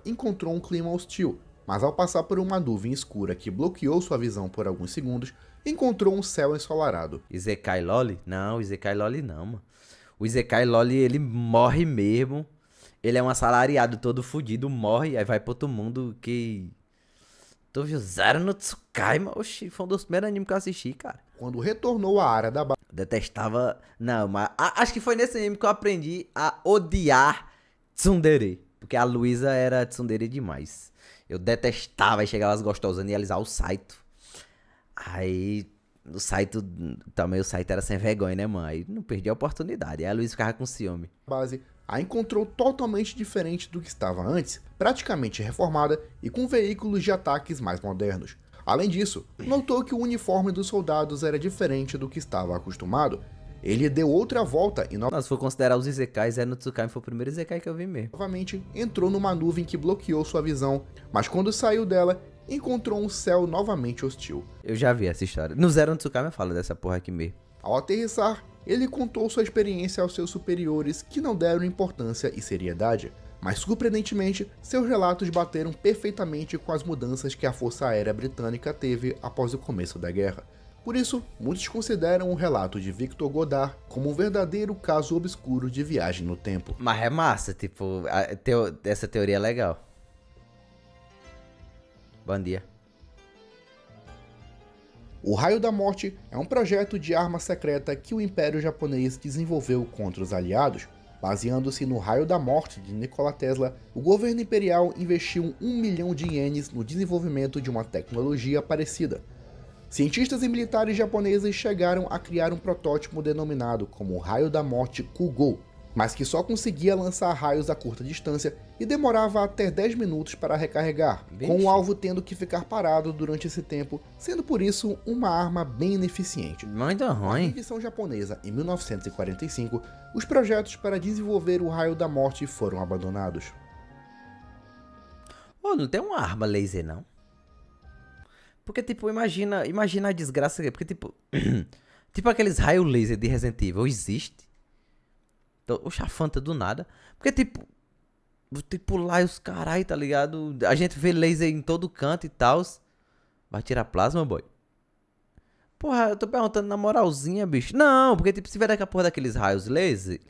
encontrou um clima hostil, mas ao passar por uma nuvem escura que bloqueou sua visão por alguns segundos, encontrou um céu ensolarado. Isekai Loli? Não, Isekai Loli não, mano. O Isekai Loli, ele morre mesmo. Ele é um assalariado todo fudido, morre, aí vai pro outro mundo que... Tu viu Zero no Tsukaima? Oxi, foi um dos primeiros animes que eu assisti, cara. Quando retornou à área da base, Detestava... Não, mas acho que foi nesse anime que eu aprendi a odiar tsundere. Porque a Luísa era tsundere demais. Eu detestava, e chegava as gostosas e alisar o Saito. Aí... O Saito... Também o Saito era sem vergonha, né, mano? Aí não perdi a oportunidade. Aí a Luísa ficava com ciúme. a encontrou totalmente diferente do que estava antes, praticamente reformada e com veículos de ataques mais modernos. Além disso, notou que o uniforme dos soldados era diferente do que estava acostumado. Ele deu outra volta e Não, se for considerar os Isekais, Zero no Tsukaima foi o primeiro Isekai que eu vi mesmo. novamente entrou numa nuvem que bloqueou sua visão, mas quando saiu dela, encontrou um céu novamente hostil. Eu já vi essa história. No Zero no Tsukaima fala dessa porra aqui mesmo. Ao aterrissar, ele contou sua experiência aos seus superiores, que não deram importância e seriedade, mas surpreendentemente, seus relatos bateram perfeitamente com as mudanças que a Força Aérea Britânica teve após o começo da guerra. Por isso, muitos consideram o relato de Victor Godard como um verdadeiro caso obscuro de viagem no tempo. Mas é massa, tipo, essa teoria é legal. Bom dia. O Raio da Morte é um projeto de arma secreta que o Império Japonês desenvolveu contra os aliados. Baseando-se no Raio da Morte de Nikola Tesla, o governo imperial investiu 1 milhão de ienes no desenvolvimento de uma tecnologia parecida. Cientistas e militares japoneses chegaram a criar um protótipo denominado como Raio da Morte Kugo, mas que só conseguia lançar raios a curta distância e demorava até 10 minutos para recarregar, com o alvo tendo que ficar parado durante esse tempo, sendo por isso uma arma bem ineficiente. Muito Na ruim. rendição japonesa, em 1945, os projetos para desenvolver o Raio da Morte foram abandonados. Pô, não tem uma arma laser, não. Porque, tipo, imagina a desgraça. Porque, tipo... tipo aqueles raios laser de Resident Evil, existe. Então, o chafanta do nada. Porque, tipo... Tipo, lá e os carai, tá ligado? A gente vê laser em todo canto e tal. Vai tirar plasma, boy? Porra, eu tô perguntando na moralzinha, bicho. Não, porque, tipo, se vier daqui a porra daqueles raios laser...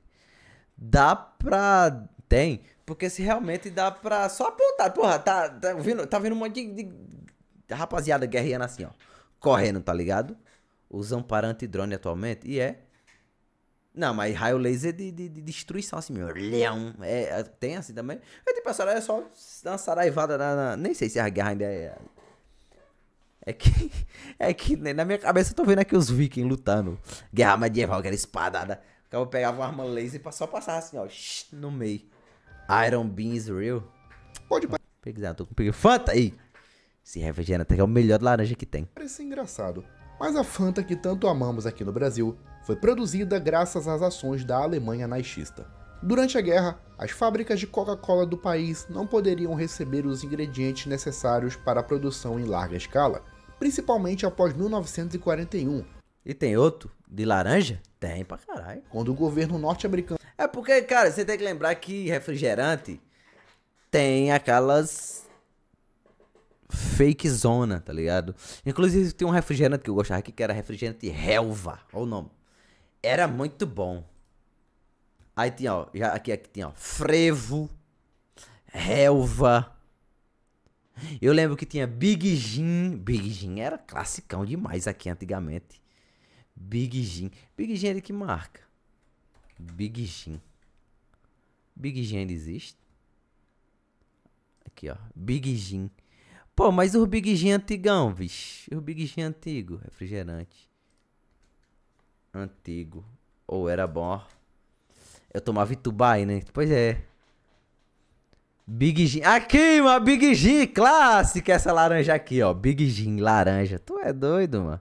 Dá pra... Tem. Porque se realmente dá pra só apontar. Porra, tá vindo um monte de rapaziada guerreando assim, ó. Correndo, tá ligado? Usam para antidrone atualmente. E é. Não, mas raio laser de destruição, assim, meu. Leão. Tem assim também. É tipo, é só dar uma saraivada nem sei se a guerra ainda é. É que na minha cabeça eu tô vendo aqui os vikings lutando. Guerra medieval, aquela espadada. O cara pegava uma arma laser e só passava assim, ó, no meio. Iron Bean is real. Pode peguei Fanta aí. Esse refrigerante é o melhor de laranja que tem. parecer engraçado, mas a Fanta que tanto amamos aqui no Brasil foi produzida graças às ações da Alemanha nazista. Durante a guerra, as fábricas de Coca-Cola do país não poderiam receber os ingredientes necessários para a produção em larga escala, principalmente após 1941. E tem outro de laranja? Tem pra caralho. Quando o governo norte-americano... É porque, cara, você tem que lembrar que refrigerante tem aquelas fake zona, tá ligado? Inclusive tem um refrigerante que eu gostava aqui, que era refrigerante Helva, olha o nome. Era muito bom. Aí tinha, ó, aqui tinha, ó, Frevo, Helva. Eu lembro que tinha Big Gin. Big Gin era classicão demais aqui antigamente. Big Gin. Big Gin é de que marca? Big Gin. Big Gin ainda existe? Aqui, ó. Big Gin. Pô, mas o Big Gin antigão, vixe. O Big Gin antigo. Refrigerante. Antigo. Ou era bom, ó. Eu tomava Itubai, né? Pois é. Big Gin. Aqui, uma Big Gin clássica. Essa laranja aqui, ó. Big Gin, laranja. Tu é doido, mano.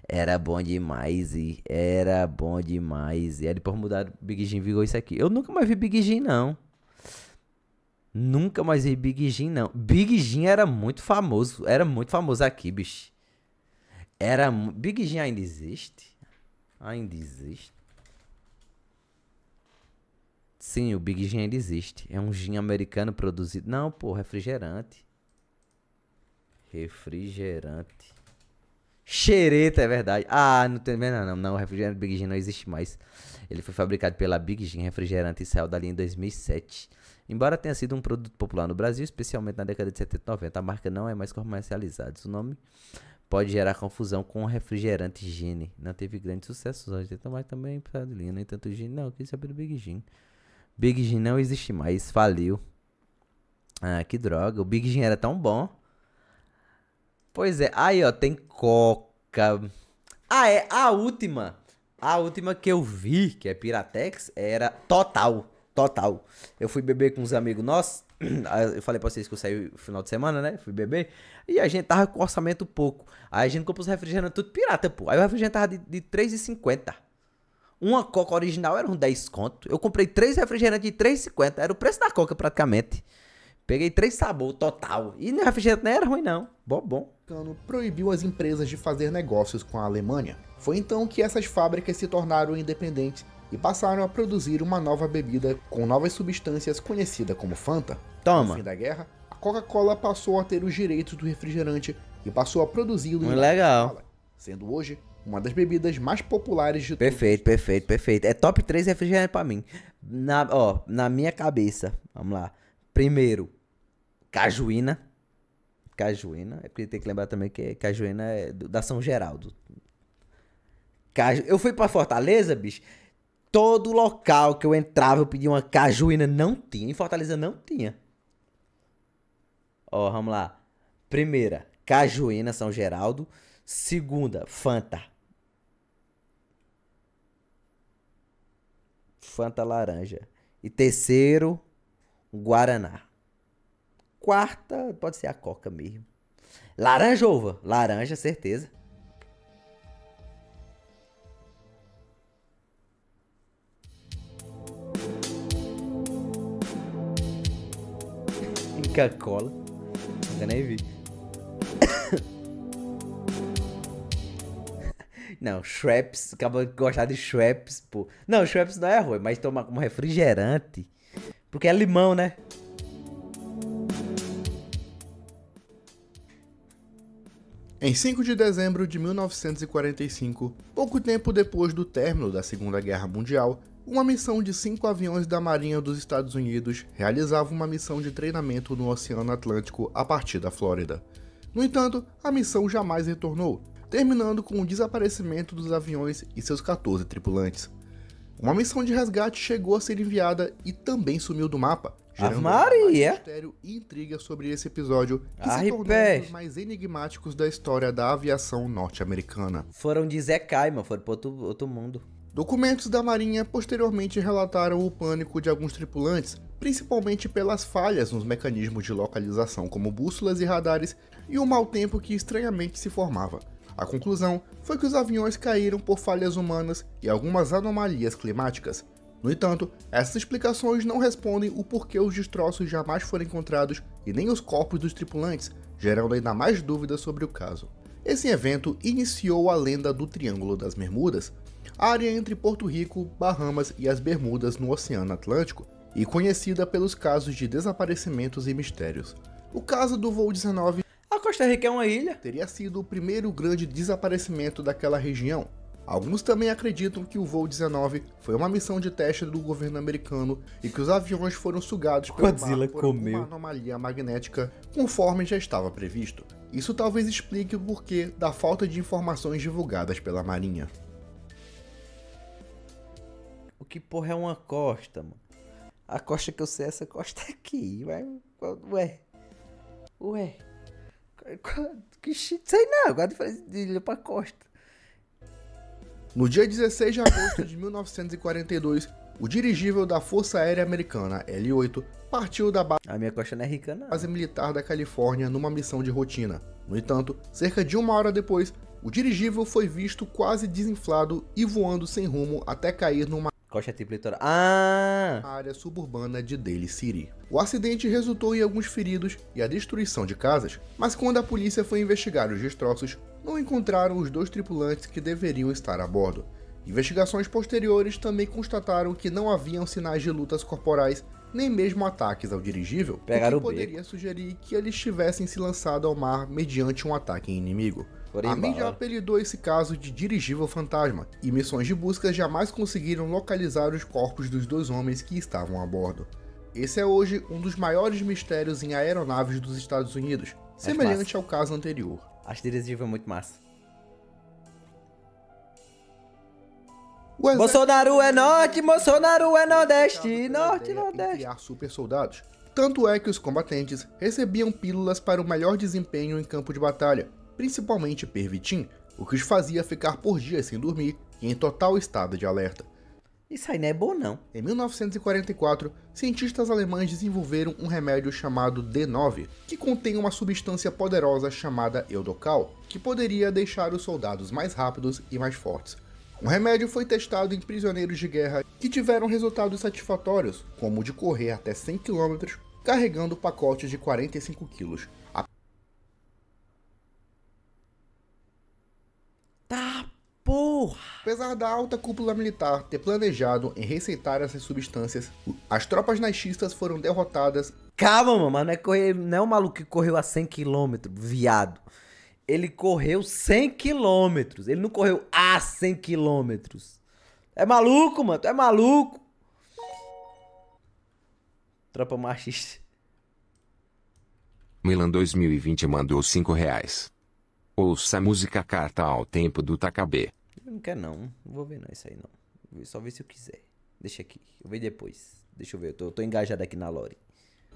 Era bom demais, e era bom demais. E aí depois mudaram Big Gin, virou isso aqui. Eu nunca mais vi Big Gin, não. Nunca mais vi Big Gin, não. Big Gin era muito famoso. Era muito famoso aqui, bicho. Big Gin ainda existe? Ainda existe? Sim, o Big Gin ainda existe. É um gin americano produzido... Não, pô, refrigerante. Refrigerante. Xereta, é verdade. Ah, não tem não. Não, o refrigerante Big Gin não existe mais. Ele foi fabricado pela Big Gin Refrigerante e saiu dali em 2007. Embora tenha sido um produto popular no Brasil, especialmente na década de 70 e 90, a marca não é mais comercializada. O nome pode gerar confusão com o refrigerante Gin. Não teve grande sucesso nos 80, mas também para linha. No entanto, o Gin não, quis saber do Big Gin. Big Gin não existe mais, faliu. Ah, que droga. O Big Gin era tão bom. Pois é, aí ó, tem Coca. Ah, é, a última que eu vi, que é Piratex, era Total. Eu fui beber com uns amigos nossos, eu falei pra vocês que eu saí no final de semana, né, fui beber, e a gente tava com orçamento pouco. Aí a gente comprou os refrigerantes tudo pirata, pô. Aí o refrigerante tava de R$3,50. Uma Coca original era um 10 conto. Eu comprei 3 refrigerantes de R$3,50, era o preço da Coca praticamente. Peguei 3 sabores, Total. E o refrigerante não era ruim, não. Bom. Proibiu as empresas de fazer negócios com a Alemanha. Foi então que essas fábricas se tornaram independentes e passaram a produzir uma nova bebida com novas substâncias conhecida como Fanta. Toma. No fim da guerra, a Coca-Cola passou a ter os direitos do refrigerante e passou a produzi-lo em legal. escala, sendo hoje uma das bebidas mais populares de todos. Perfeito. É top 3 refrigerante pra mim. Na minha cabeça, vamos lá. Primeiro, Cajuína. É porque tem que lembrar também que Cajuína é da São Geraldo. Eu fui pra Fortaleza, bicho. Todo local que eu entrava, eu pedia uma Cajuína. Não tinha. Em Fortaleza não tinha. Ó, vamos lá. Primeira, Cajuína, São Geraldo. Segunda, Fanta. Fanta laranja. E terceiro, Guaraná. Quarta, pode ser a Coca mesmo. Laranja ou uva? Laranja, certeza. Coca-Cola. Nunca nem vi. Não, Schweppes. Acabou de gostar de Schweppes, pô. Não, Schweppes não é ruim, mas tomar como refrigerante. Porque é limão, né? Em 5 de dezembro de 1945, pouco tempo depois do término da Segunda Guerra Mundial, uma missão de 5 aviões da Marinha dos Estados Unidos realizava uma missão de treinamento no Oceano Atlântico a partir da Flórida. No entanto, a missão jamais retornou, terminando com o desaparecimento dos aviões e seus 14 tripulantes. Uma missão de resgate chegou a ser enviada e também sumiu do mapa, gerando Maria! mistério e intriga sobre esse episódio que se Ai, tornou pé. um dos mais enigmáticos da história da aviação norte-americana. Foram de Zé Caima, foram pra outro mundo. Documentos da Marinha posteriormente relataram o pânico de alguns tripulantes, principalmente pelas falhas nos mecanismos de localização como bússolas e radares e o mau tempo que estranhamente se formava. A conclusão foi que os aviões caíram por falhas humanas e algumas anomalias climáticas. No entanto, essas explicações não respondem o porquê os destroços jamais foram encontrados e nem os corpos dos tripulantes, gerando ainda mais dúvidas sobre o caso. Esse evento iniciou a lenda do Triângulo das Bermudas, área entre Porto Rico, Bahamas e as Bermudas no Oceano Atlântico, e conhecida pelos casos de desaparecimentos e mistérios. O caso do voo 19 A Costa Rica é uma ilha. teria sido o primeiro grande desaparecimento daquela região. Alguns também acreditam que o voo 19 foi uma missão de teste do governo americano e que os aviões foram sugados pelo Godzilla mar por comeu. uma anomalia magnética conforme já estava previsto. Isso talvez explique o porquê da falta de informações divulgadas pela Marinha. O que porra é uma costa, mano? A costa que eu sei é essa costa aqui. Ué. Que shit, sei não. Agora diferença de ilha pra costa. No dia 16 de agosto de 1942, o dirigível da Força Aérea Americana, L-8, partiu da A minha costa não é rica, não. base militar da Califórnia numa missão de rotina. No entanto, cerca de uma hora depois, o dirigível foi visto quase desinflado e voando sem rumo até cair numa Costa tipo litoral. Ah! área suburbana de Daly City. O acidente resultou em alguns feridos e a destruição de casas, mas quando a polícia foi investigar os destroços, não encontraram os dois tripulantes que deveriam estar a bordo. Investigações posteriores também constataram que não haviam sinais de lutas corporais, nem mesmo ataques ao dirigível, Pegaram o que o beco. poderia sugerir que eles tivessem se lançado ao mar mediante um ataque inimigo. Foram A mídia embora. apelidou esse caso de dirigível fantasma, e missões de busca jamais conseguiram localizar os corpos dos dois homens que estavam a bordo. Esse é hoje um dos maiores mistérios em aeronaves dos Estados Unidos, semelhante ao caso anterior. Acho que dirigível é muito massa. O exército Bolsonaro é norte, Bolsonaro é nordeste. pela Norte, ideia em nordeste. criar super soldados. Tanto é que os combatentes recebiam pílulas para o melhor desempenho em campo de batalha, principalmente pervitin, o que os fazia ficar por dias sem dormir e em total estado de alerta. Isso aí não é bom, não. Em 1944, cientistas alemães desenvolveram um remédio chamado D9, que contém uma substância poderosa chamada Eudocal, que poderia deixar os soldados mais rápidos e mais fortes. O remédio foi testado em prisioneiros de guerra que tiveram resultados satisfatórios, como o de correr até 100 km carregando pacotes de 45 kg. Tá, porra. Apesar da alta cúpula militar ter planejado em receitar essas substâncias, as tropas nazistas foram derrotadas. Calma, mano, mas não é um maluco que correu a 100 km, viado. Ele correu 100 km. Ele não correu a 100 km. É maluco, mano. Tu é maluco. Tropa machista. Milan 2020 mandou R$5. Ouça a música Carta ao Tempo do Takabê. Eu não quero não. Não vou ver não isso aí não. Vou só ver se eu quiser. Deixa aqui. Eu vejo depois. Deixa eu ver. Eu tô engajado aqui na lore.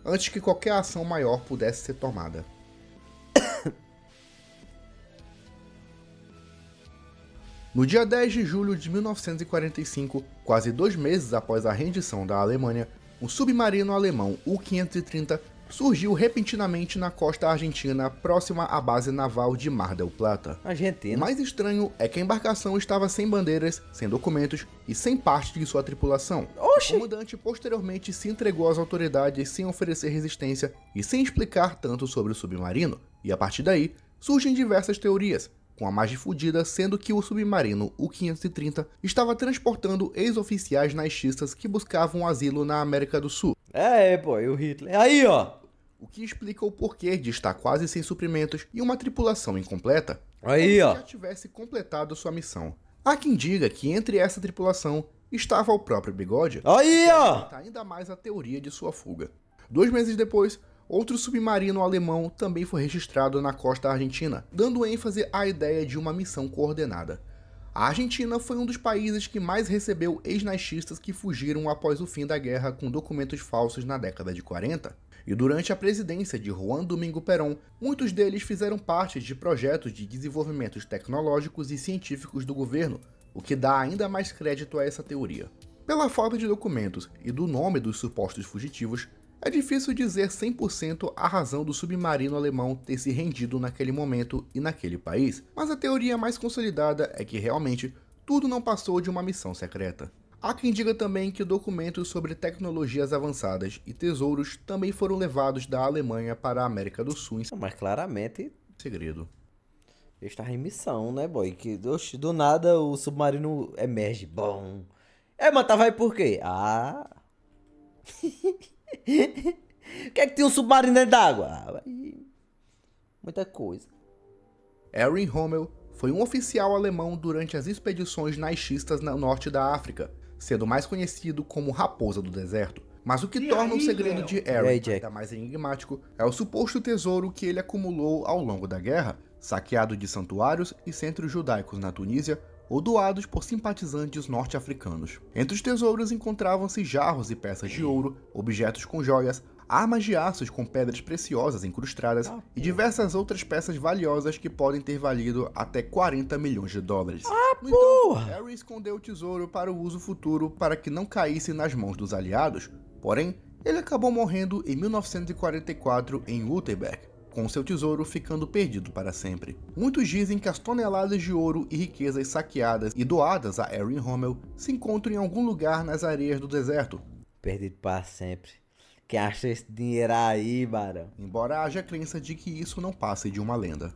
Antes que qualquer ação maior pudesse ser tomada. No dia 10 de julho de 1945, quase 2 meses após a rendição da Alemanha, um submarino alemão U-530 surgiu repentinamente na costa argentina, próxima à base naval de Mar del Plata. O Argentina. mais estranho é que a embarcação estava sem bandeiras, sem documentos e sem parte de sua tripulação. Oxi. O comandante posteriormente se entregou às autoridades sem oferecer resistência e sem explicar tanto sobre o submarino, e a partir daí surgem diversas teorias, com a mais difundida sendo que o submarino U-530 estava transportando ex-oficiais nazistas que buscavam asilo na América do Sul. Pô, e o Hitler. Aí, ó. O que explica o porquê de estar quase sem suprimentos e uma tripulação incompleta, Aí, como ó. se já tivesse completado sua missão. Há quem diga que entre essa tripulação estava o próprio Bigode, Aí, ó. que ainda mais a teoria de sua fuga. 2 meses depois, outro submarino alemão também foi registrado na costa argentina, dando ênfase à ideia de uma missão coordenada. A Argentina foi um dos países que mais recebeu ex-nazistas que fugiram após o fim da guerra com documentos falsos na década de 40. E durante a presidência de Juan Domingo Perón, muitos deles fizeram parte de projetos de desenvolvimentos tecnológicos e científicos do governo, o que dá ainda mais crédito a essa teoria. Pela falta de documentos e do nome dos supostos fugitivos, é difícil dizer 100% a razão do submarino alemão ter se rendido naquele momento e naquele país, mas a teoria mais consolidada é que realmente tudo não passou de uma missão secreta. Há quem diga também que documentos sobre tecnologias avançadas e tesouros também foram levados da Alemanha para a América do Sul em Mas claramente segredo. está em missão, né, boy? Que oxe, do nada o submarino emerge. Bom. É, mas tava aí por quê? Ah. O que é que tinha um submarino dentro d'água? Ah, muita coisa. Erwin Rommel foi um oficial alemão durante as expedições nazistas no norte da África, sendo mais conhecido como Raposa do Deserto. Mas o que torna o segredo de Erwin ainda mais enigmático é o suposto tesouro que ele acumulou ao longo da guerra, saqueado de santuários e centros judaicos na Tunísia, ou doados por simpatizantes norte-africanos. Entre os tesouros encontravam-se jarros e peças de ouro, objetos com joias, armas de aços com pedras preciosas incrustadas e diversas outras peças valiosas que podem ter valido até 40 milhões de dólares. No entanto, Harry escondeu o tesouro para o uso futuro para que não caísse nas mãos dos aliados, porém, ele acabou morrendo em 1944 em Württemberg, com seu tesouro ficando perdido para sempre. Muitos dizem que as toneladas de ouro e riquezas saqueadas e doadas a Erwin Rommel se encontram em algum lugar nas areias do deserto. Perdido para sempre. Quem acha esse dinheiro aí, barão? Embora haja a crença de que isso não passe de uma lenda.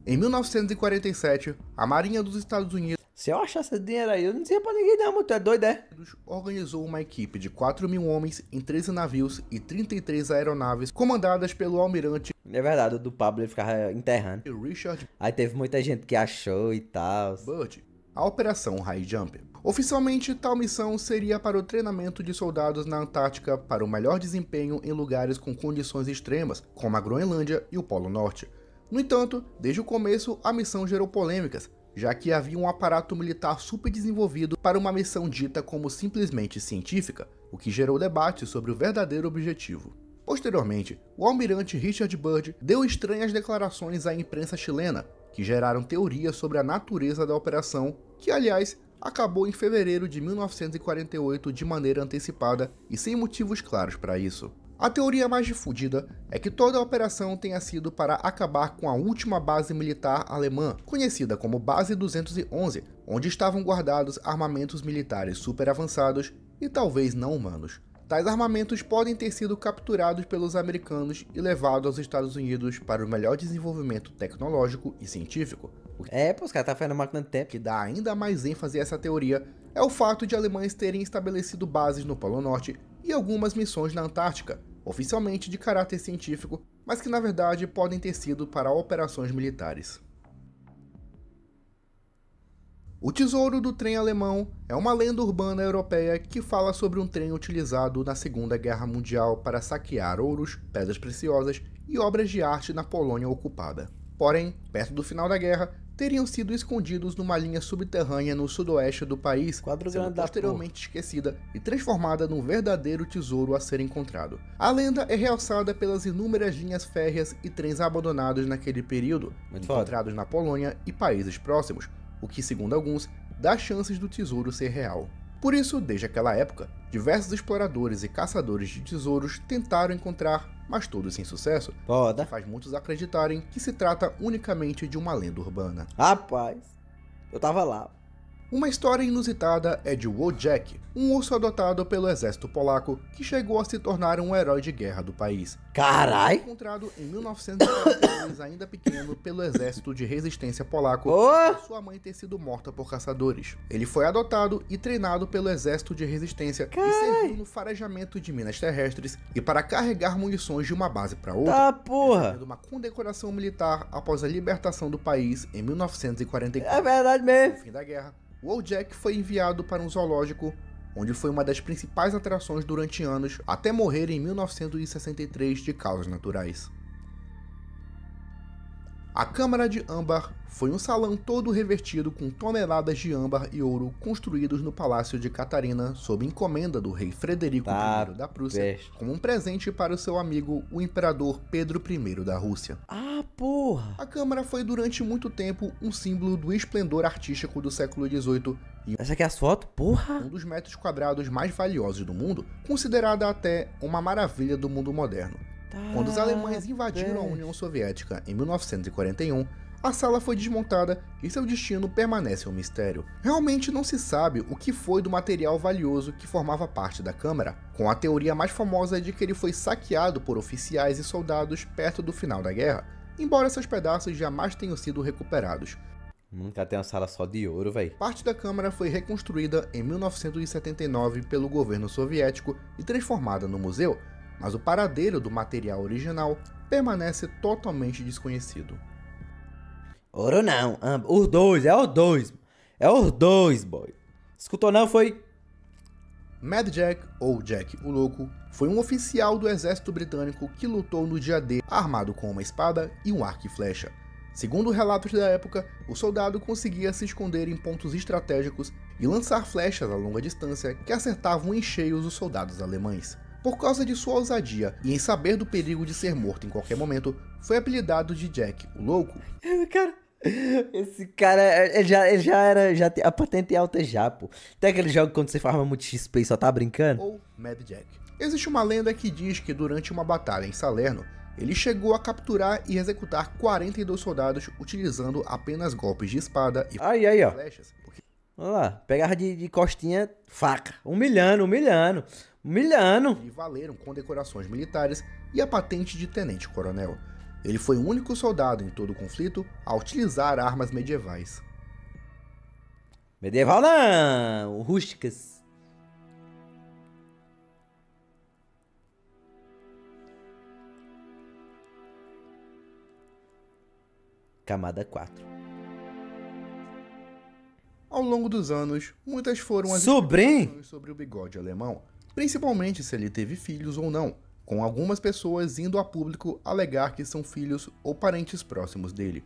Em 1947, a Marinha dos Estados Unidos Se eu achasse esse dinheiro aí, eu não dizia pra ninguém não, mas tu é doido, é? organizou uma equipe de 4.000 homens em 13 navios e 33 aeronaves comandadas pelo almirante É verdade, o do Pablo ele ficava enterrando. Richard Aí teve muita gente que achou e tal. Byrd, a Operação High Jump. Oficialmente, tal missão seria para o treinamento de soldados na Antártica para o melhor desempenho em lugares com condições extremas, como a Groenlândia e o Polo Norte. No entanto, desde o começo, a missão gerou polêmicas, já que havia um aparato militar super desenvolvido para uma missão dita como simplesmente científica, o que gerou debates sobre o verdadeiro objetivo. Posteriormente, o almirante Richard Byrd deu estranhas declarações à imprensa chilena, que geraram teorias sobre a natureza da operação, que, aliás, acabou em fevereiro de 1948 de maneira antecipada e sem motivos claros para isso. A teoria mais difundida é que toda a operação tenha sido para acabar com a última base militar alemã, conhecida como Base 211, onde estavam guardados armamentos militares super avançados e talvez não humanos. Tais armamentos podem ter sido capturados pelos americanos e levados aos Estados Unidos para o melhor desenvolvimento tecnológico e científico. O É, pô, os caras tá fazendo máquina de tempo. que dá ainda mais ênfase a essa teoria é o fato de alemães terem estabelecido bases no Polo Norte e algumas missões na Antártica, oficialmente de caráter científico, mas que na verdade podem ter sido para operações militares. O tesouro do trem alemão é uma lenda urbana europeia que fala sobre um trem utilizado na Segunda Guerra Mundial para saquear ouros, pedras preciosas e obras de arte na Polônia ocupada. Porém, perto do final da guerra, teriam sido escondidos numa linha subterrânea no sudoeste do país, Quadro sendo grande da posteriormente esquecida e transformada num verdadeiro tesouro a ser encontrado. A lenda é realçada pelas inúmeras linhas férreas e trens abandonados naquele período, Muito foda. encontrados na Polônia e países próximos, o que, segundo alguns, dá chances do tesouro ser real. Por isso, desde aquela época, diversos exploradores e caçadores de tesouros tentaram encontrar, mas todos sem sucesso, Foda. faz muitos acreditarem que se trata unicamente de uma lenda urbana. Rapaz, eu tava lá. Uma história inusitada é de Wojciech, um urso adotado pelo exército polaco que chegou a se tornar um herói de guerra do país. Carai. Encontrado em 1942, ainda pequeno, pelo exército de resistência polaco, Ô. por sua mãe ter sido morta por caçadores. Ele foi adotado e treinado pelo exército de resistência e serviu no farejamento de minas terrestres e para carregar munições de uma base para outra. Tá, porra. Recebendo uma condecoração militar após a libertação do país em 1944. É verdade No mesmo. fim da guerra, Wojciech foi enviado para um zoológico, onde foi uma das principais atrações durante anos, até morrer em 1963 de causas naturais. A Câmara de Âmbar foi um salão todo revestido com toneladas de âmbar e ouro construídos no Palácio de Catarina sob encomenda do rei Frederico I da Prússia, como um presente para o seu amigo, o imperador Pedro I da Rússia. Ah, porra! A Câmara foi durante muito tempo um símbolo do esplendor artístico do século XVIII e Essa aqui é as fotos? Porra! um dos metros quadrados mais valiosos do mundo, considerada até uma maravilha do mundo moderno. Quando os alemães invadiram a União Soviética em 1941, a sala foi desmontada e seu destino permanece um mistério. Realmente não se sabe o que foi do material valioso que formava parte da câmara, com a teoria mais famosa de que ele foi saqueado por oficiais e soldados perto do final da guerra, embora seus pedaços jamais tenham sido recuperados. Nunca tem uma sala só de ouro, velho. Parte da câmara foi reconstruída em 1979 pelo governo soviético e transformada no museu, mas o paradeiro do material original permanece totalmente desconhecido. Ouro não, os dois, é os dois. É os dois, boy. Escutou não, foi... Mad Jack, ou Jack o Louco, foi um oficial do exército britânico que lutou no dia D armado com uma espada e um arco e flecha. Segundo relatos da época, o soldado conseguia se esconder em pontos estratégicos e lançar flechas a longa distância que acertavam em cheio os soldados alemães. Por causa de sua ousadia e em saber do perigo de ser morto em qualquer momento, foi apelidado de Jack o Louco. Cara, esse cara, já tem a patente alta já, pô. Tem aquele jogo quando você farma muito XP e só tá brincando? Ou Mad Jack. Existe uma lenda que diz que durante uma batalha em Salerno, ele chegou a capturar e executar 42 soldados utilizando apenas golpes de espada e Aí, ó. flechas. Olha lá, pegava de costinha, faca. Humilhando. E valeram condecorações militares e a patente de tenente-coronel. Ele foi o único soldado em todo o conflito a utilizar armas medievais. Medieval não, rústicas. Camada 4. Ao longo dos anos, muitas foram as Sobrinho? especulações sobre o bigode alemão, principalmente se ele teve filhos ou não, com algumas pessoas indo a público alegar que são filhos ou parentes próximos dele.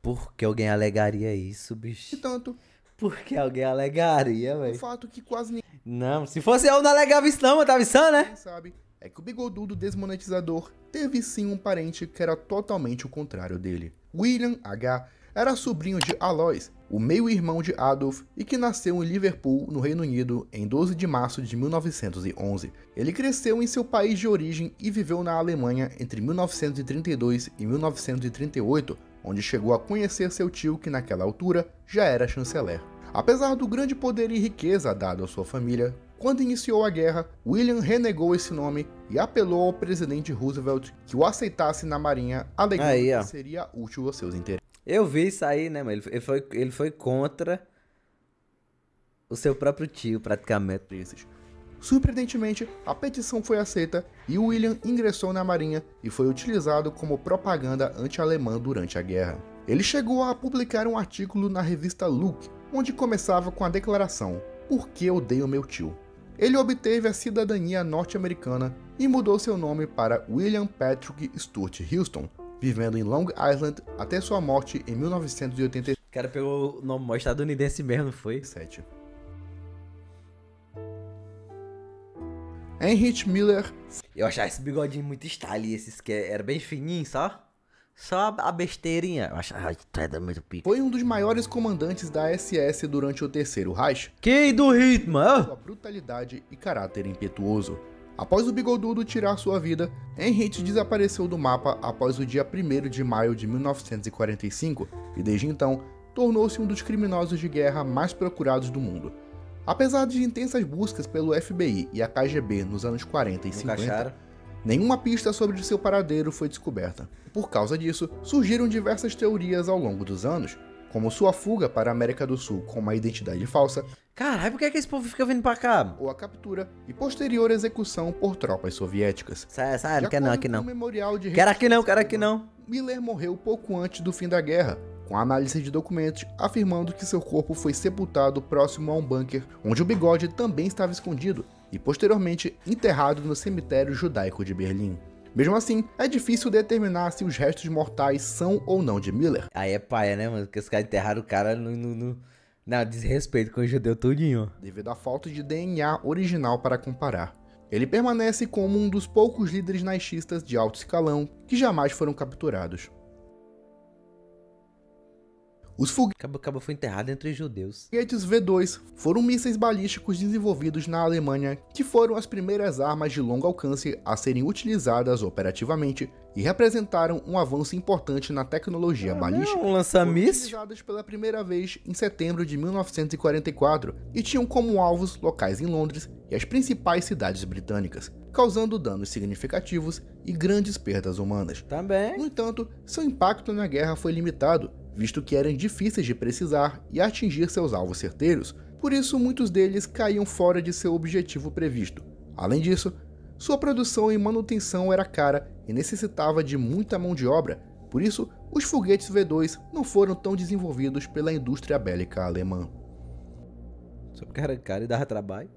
Por que alguém alegaria isso, bicho? E tanto, Por que alguém alegaria, o velho? fato que quase Não, se fosse eu não alegava isso não, eu tava insano, né? ninguém sabe é que o bigodudo desmonetizador teve sim um parente que era totalmente o contrário dele. William H. era sobrinho de Alois, o meio-irmão de Adolf, e que nasceu em Liverpool, no Reino Unido, em 12 de março de 1911. Ele cresceu em seu país de origem e viveu na Alemanha entre 1932 e 1938, onde chegou a conhecer seu tio, que naquela altura já era chanceler. Apesar do grande poder e riqueza dado à sua família, quando iniciou a guerra, William renegou esse nome e apelou ao presidente Roosevelt que o aceitasse na marinha, alegando que seria útil aos seus interesses. Eu vi isso aí, né, mano? Ele foi contra o seu próprio tio, praticamente. Surpreendentemente, a petição foi aceita e William ingressou na marinha e foi utilizado como propaganda anti-alemã durante a guerra. Ele chegou a publicar um artigo na revista Look, onde começava com a declaração: "Por que odeio meu tio?". Ele obteve a cidadania norte-americana e mudou seu nome para William Patrick Stuart Houston, vivendo em Long Island até sua morte em 1987. O cara pegou o nome estadunidense mesmo, não foi? Heinrich Miller. Eu achava esse bigodinho muito style, esses que era bem fininho, só a besteirinha. Eu achava muito pico. Foi um dos maiores comandantes da SS durante o Terceiro Reich. Que do ritmo, Sua brutalidade e caráter impetuoso. Após o bigodudo tirar sua vida, Heinrich desapareceu do mapa após o dia 1º de maio de 1945 e desde então tornou-se um dos criminosos de guerra mais procurados do mundo. Apesar de intensas buscas pelo FBI e a KGB nos anos 40 e 50, nenhuma pista sobre seu paradeiro foi descoberta. Por causa disso, surgiram diversas teorias ao longo dos anos, como sua fuga para a América do Sul com uma identidade falsa, caralho, por que esse povo fica vindo pra cá? ou a captura e posterior execução por tropas soviéticas. Sai, não quer não, aqui não. Quero aqui não. Miller morreu pouco antes do fim da guerra, com análise de documentos afirmando que seu corpo foi sepultado próximo a um bunker, onde o bigode também estava escondido, e posteriormente enterrado no cemitério judaico de Berlim. Mesmo assim, é difícil determinar se os restos mortais são ou não de Miller. Aí é paia, né, mano? Porque os caras enterraram o cara na desrespeito com o judeu tudinho. Devido à falta de DNA original para comparar. Ele permanece como um dos poucos líderes naististas de alto escalão que jamais foram capturados. Os Acabou foi enterrado entre judeus. foguetes V2 foram mísseis balísticos desenvolvidos na Alemanha que foram as primeiras armas de longo alcance a serem utilizadas operativamente e representaram um avanço importante na tecnologia balística. Um lança-míssil? Foram utilizadas pela primeira vez em setembro de 1944 e tinham como alvos locais em Londres e as principais cidades britânicas, causando danos significativos e grandes perdas humanas. Também. No entanto, seu impacto na guerra foi limitado, visto que eram difíceis de precisar e atingir seus alvos certeiros, por isso muitos deles caíam fora de seu objetivo previsto. Além disso, sua produção e manutenção era cara e necessitava de muita mão de obra, por isso os foguetes V2 não foram tão desenvolvidos pela indústria bélica alemã. Só porque era caro e dava trabalho.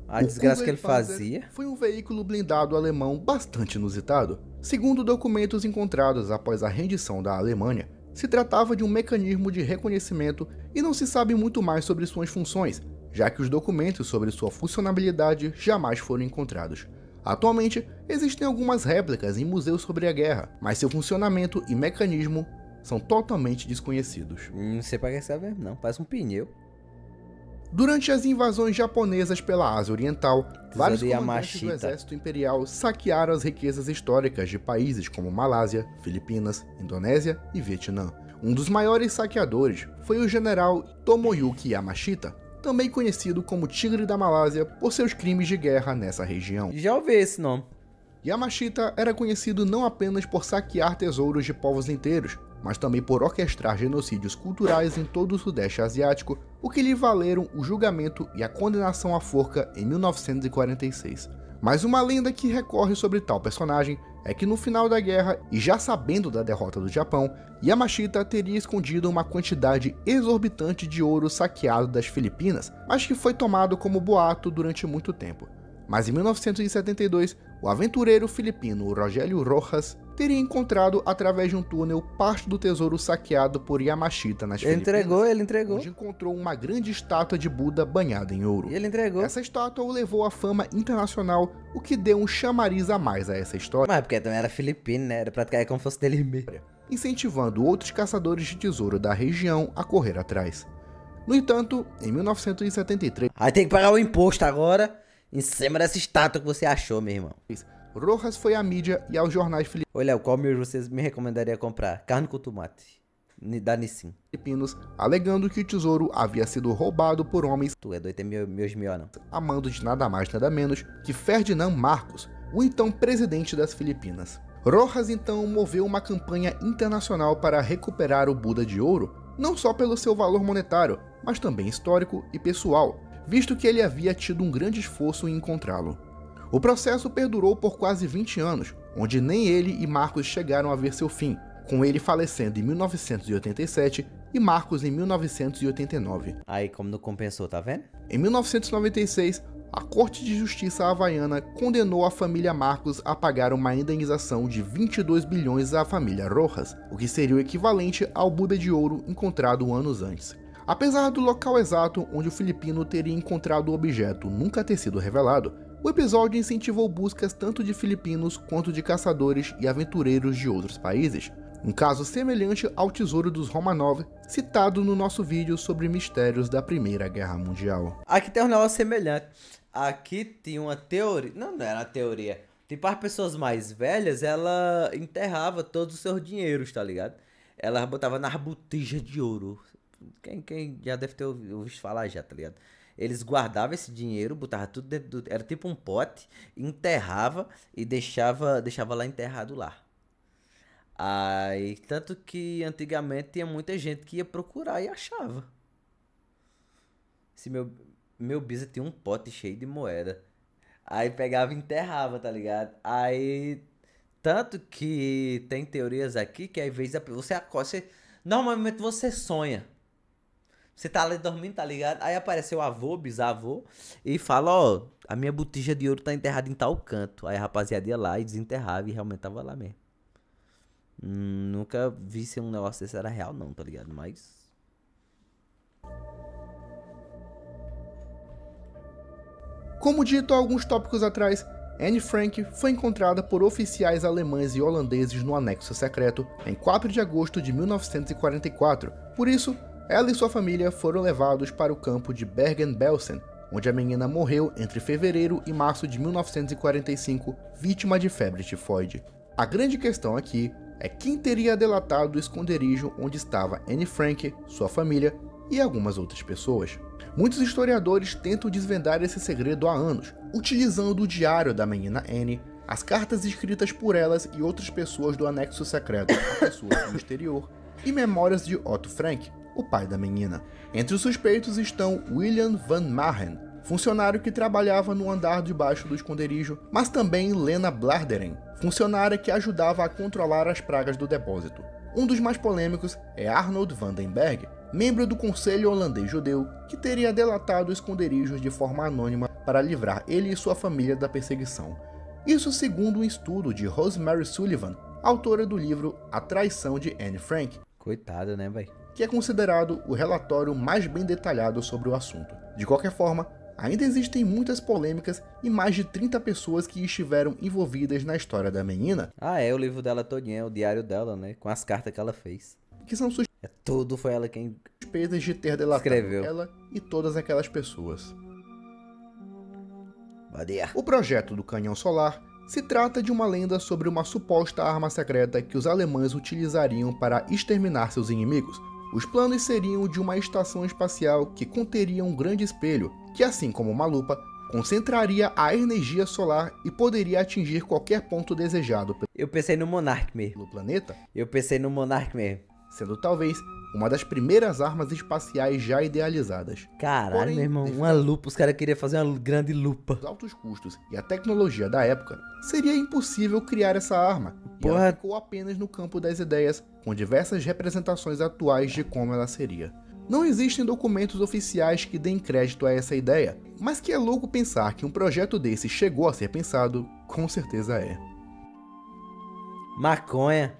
A desgraça que ele fazia. Foi um veículo blindado alemão bastante inusitado. Segundo documentos encontrados após a rendição da Alemanha, se tratava de um mecanismo de reconhecimento e não se sabe muito mais sobre suas funções, já que os documentos sobre sua funcionalidade jamais foram encontrados. Atualmente, existem algumas réplicas em museus sobre a guerra, mas seu funcionamento e mecanismo são totalmente desconhecidos. Não sei pra que serve mesmo, não. Parece um pneu. Durante as invasões japonesas pela Ásia Oriental, vários comandantes do Yamashita. exército imperial saquearam as riquezas históricas de países como Malásia, Filipinas, Indonésia e Vietnã. Um dos maiores saqueadores foi o general Tomoyuki Yamashita, também conhecido como Tigre da Malásia por seus crimes de guerra nessa região. Já ouvi esse nome. Yamashita era conhecido não apenas por saquear tesouros de povos inteiros, mas também por orquestrar genocídios culturais em todo o Sudeste Asiático, o que lhe valeram o julgamento e a condenação à forca em 1946. Mas uma lenda que recorre sobre tal personagem é que no final da guerra, e já sabendo da derrota do Japão, Yamashita teria escondido uma quantidade exorbitante de ouro saqueado das Filipinas, mas que foi tomado como boato durante muito tempo. Mas em 1972, o aventureiro filipino Rogério Rojas teria encontrado através de um túnel parte do tesouro saqueado por Yamashita nas Filipinas. Ele entregou. Onde encontrou uma grande estátua de Buda banhada em ouro. E ele entregou. Essa estátua o levou à fama internacional, o que deu um chamariz a mais a essa história, Mas porque também era filipino, né? Era praticamente como se fosse dele mesmo. incentivando outros caçadores de tesouro da região a correr atrás. No entanto, em 1973, Aí tem que pagar o imposto agora em cima dessa estátua que você achou, meu irmão. Rojas foi à mídia e aos jornais Ô, Léo, qual miojo vocês me recomendariam comprar? Carne com tomate. Da Nissin. filipinos, alegando que o tesouro havia sido roubado por homens Tu é doido, tem miojo melhor não. a mando de nada mais nada menos que Ferdinand Marcos, o então presidente das Filipinas. Rojas então moveu uma campanha internacional para recuperar o Buda de ouro, não só pelo seu valor monetário, mas também histórico e pessoal, visto que ele havia tido um grande esforço em encontrá-lo. O processo perdurou por quase 20 anos, onde nem ele e Marcos chegaram a ver seu fim, com ele falecendo em 1987 e Marcos em 1989. Aí como não compensou, tá vendo? Em 1996, a Corte de Justiça havaiana condenou a família Marcos a pagar uma indenização de 22 bilhões à família Rojas, o que seria o equivalente ao Buda de ouro encontrado anos antes. Apesar do local exato onde o filipino teria encontrado o objeto nunca ter sido revelado, o episódio incentivou buscas tanto de filipinos quanto de caçadores e aventureiros de outros países, um caso semelhante ao Tesouro dos Romanov, citado no nosso vídeo sobre mistérios da Primeira Guerra Mundial. Aqui tem um negócio semelhante. Aqui tinha uma teoria. Não era uma teoria. Tipo, as pessoas mais velhas, ela enterrava todos os seus dinheiros, tá ligado? Ela botava nas botijas de ouro. Quem já deve ter ouvido falar já, tá ligado? Eles guardavam esse dinheiro, botavam tudo dentro do... Era tipo um pote, enterrava e deixava lá enterrado lá. Aí, tanto que antigamente tinha muita gente que ia procurar e achava. Esse meu bisa tinha um pote cheio de moeda. Aí pegava e enterrava, tá ligado? Aí, tanto que tem teorias aqui que às vezes você acorda, normalmente você sonha. Você tá ali dormindo, tá ligado? Aí apareceu o avô, bisavô, e fala, ó, a minha botija de ouro tá enterrada em tal canto. Aí a rapaziada ia lá e desenterrava e realmente tava lá mesmo. Nunca vi se um negócio desse era real não, tá ligado? Mas... Como dito há alguns tópicos atrás, Anne Frank foi encontrada por oficiais alemães e holandeses no anexo secreto em 4 de agosto de 1944. Por isso, ela e sua família foram levados para o campo de Bergen-Belsen, onde a menina morreu entre fevereiro e março de 1945, vítima de febre tifoide. A grande questão aqui é quem teria delatado o esconderijo onde estava Anne Frank, sua família e algumas outras pessoas. Muitos historiadores tentam desvendar esse segredo há anos, utilizando o diário da menina Anne, as cartas escritas por elas e outras pessoas do anexo secreto a pessoas do exterior, e memórias de Otto Frank, o pai da menina. Entre os suspeitos estão William van Mahen, funcionário que trabalhava no andar de baixo do esconderijo, mas também Lena Blarderen, funcionária que ajudava a controlar as pragas do depósito. Um dos mais polêmicos é Arnold Vandenberg, membro do Conselho Holandês Judeu, que teria delatado esconderijos de forma anônima para livrar ele e sua família da perseguição. Isso segundo um estudo de Rosemary Sullivan, autora do livro A Traição de Anne Frank. Coitada, né, véi? Que é considerado o relatório mais bem detalhado sobre o assunto. De qualquer forma, ainda existem muitas polêmicas e mais de 30 pessoas que estiveram envolvidas na história da menina. É o livro dela todinho, é o diário dela, né? Com as cartas que ela fez. Que são tudo foi ela quem suspeitas de ter delatado escreveu. Ela e todas aquelas pessoas. Badia. O projeto do canhão solar se trata de uma lenda sobre uma suposta arma secreta que os alemães utilizariam para exterminar seus inimigos. Os planos seriam de uma estação espacial que conteria um grande espelho, que assim como uma lupa, concentraria a energia solar e poderia atingir qualquer ponto desejado Eu pensei no Monark mesmo. pelo planeta, Eu pensei no Monark mesmo. sendo talvez uma das primeiras armas espaciais já idealizadas. Caralho, Porém, meu irmão, devido uma lupa, os caras queriam fazer uma grande lupa. Os altos custos e a tecnologia da época, seria impossível criar essa arma, e Porra. ela ficou apenas no campo das ideias, com diversas representações atuais de como ela seria. Não existem documentos oficiais que deem crédito a essa ideia, mas que é louco pensar que um projeto desse chegou a ser pensado, com certeza é. Maconha.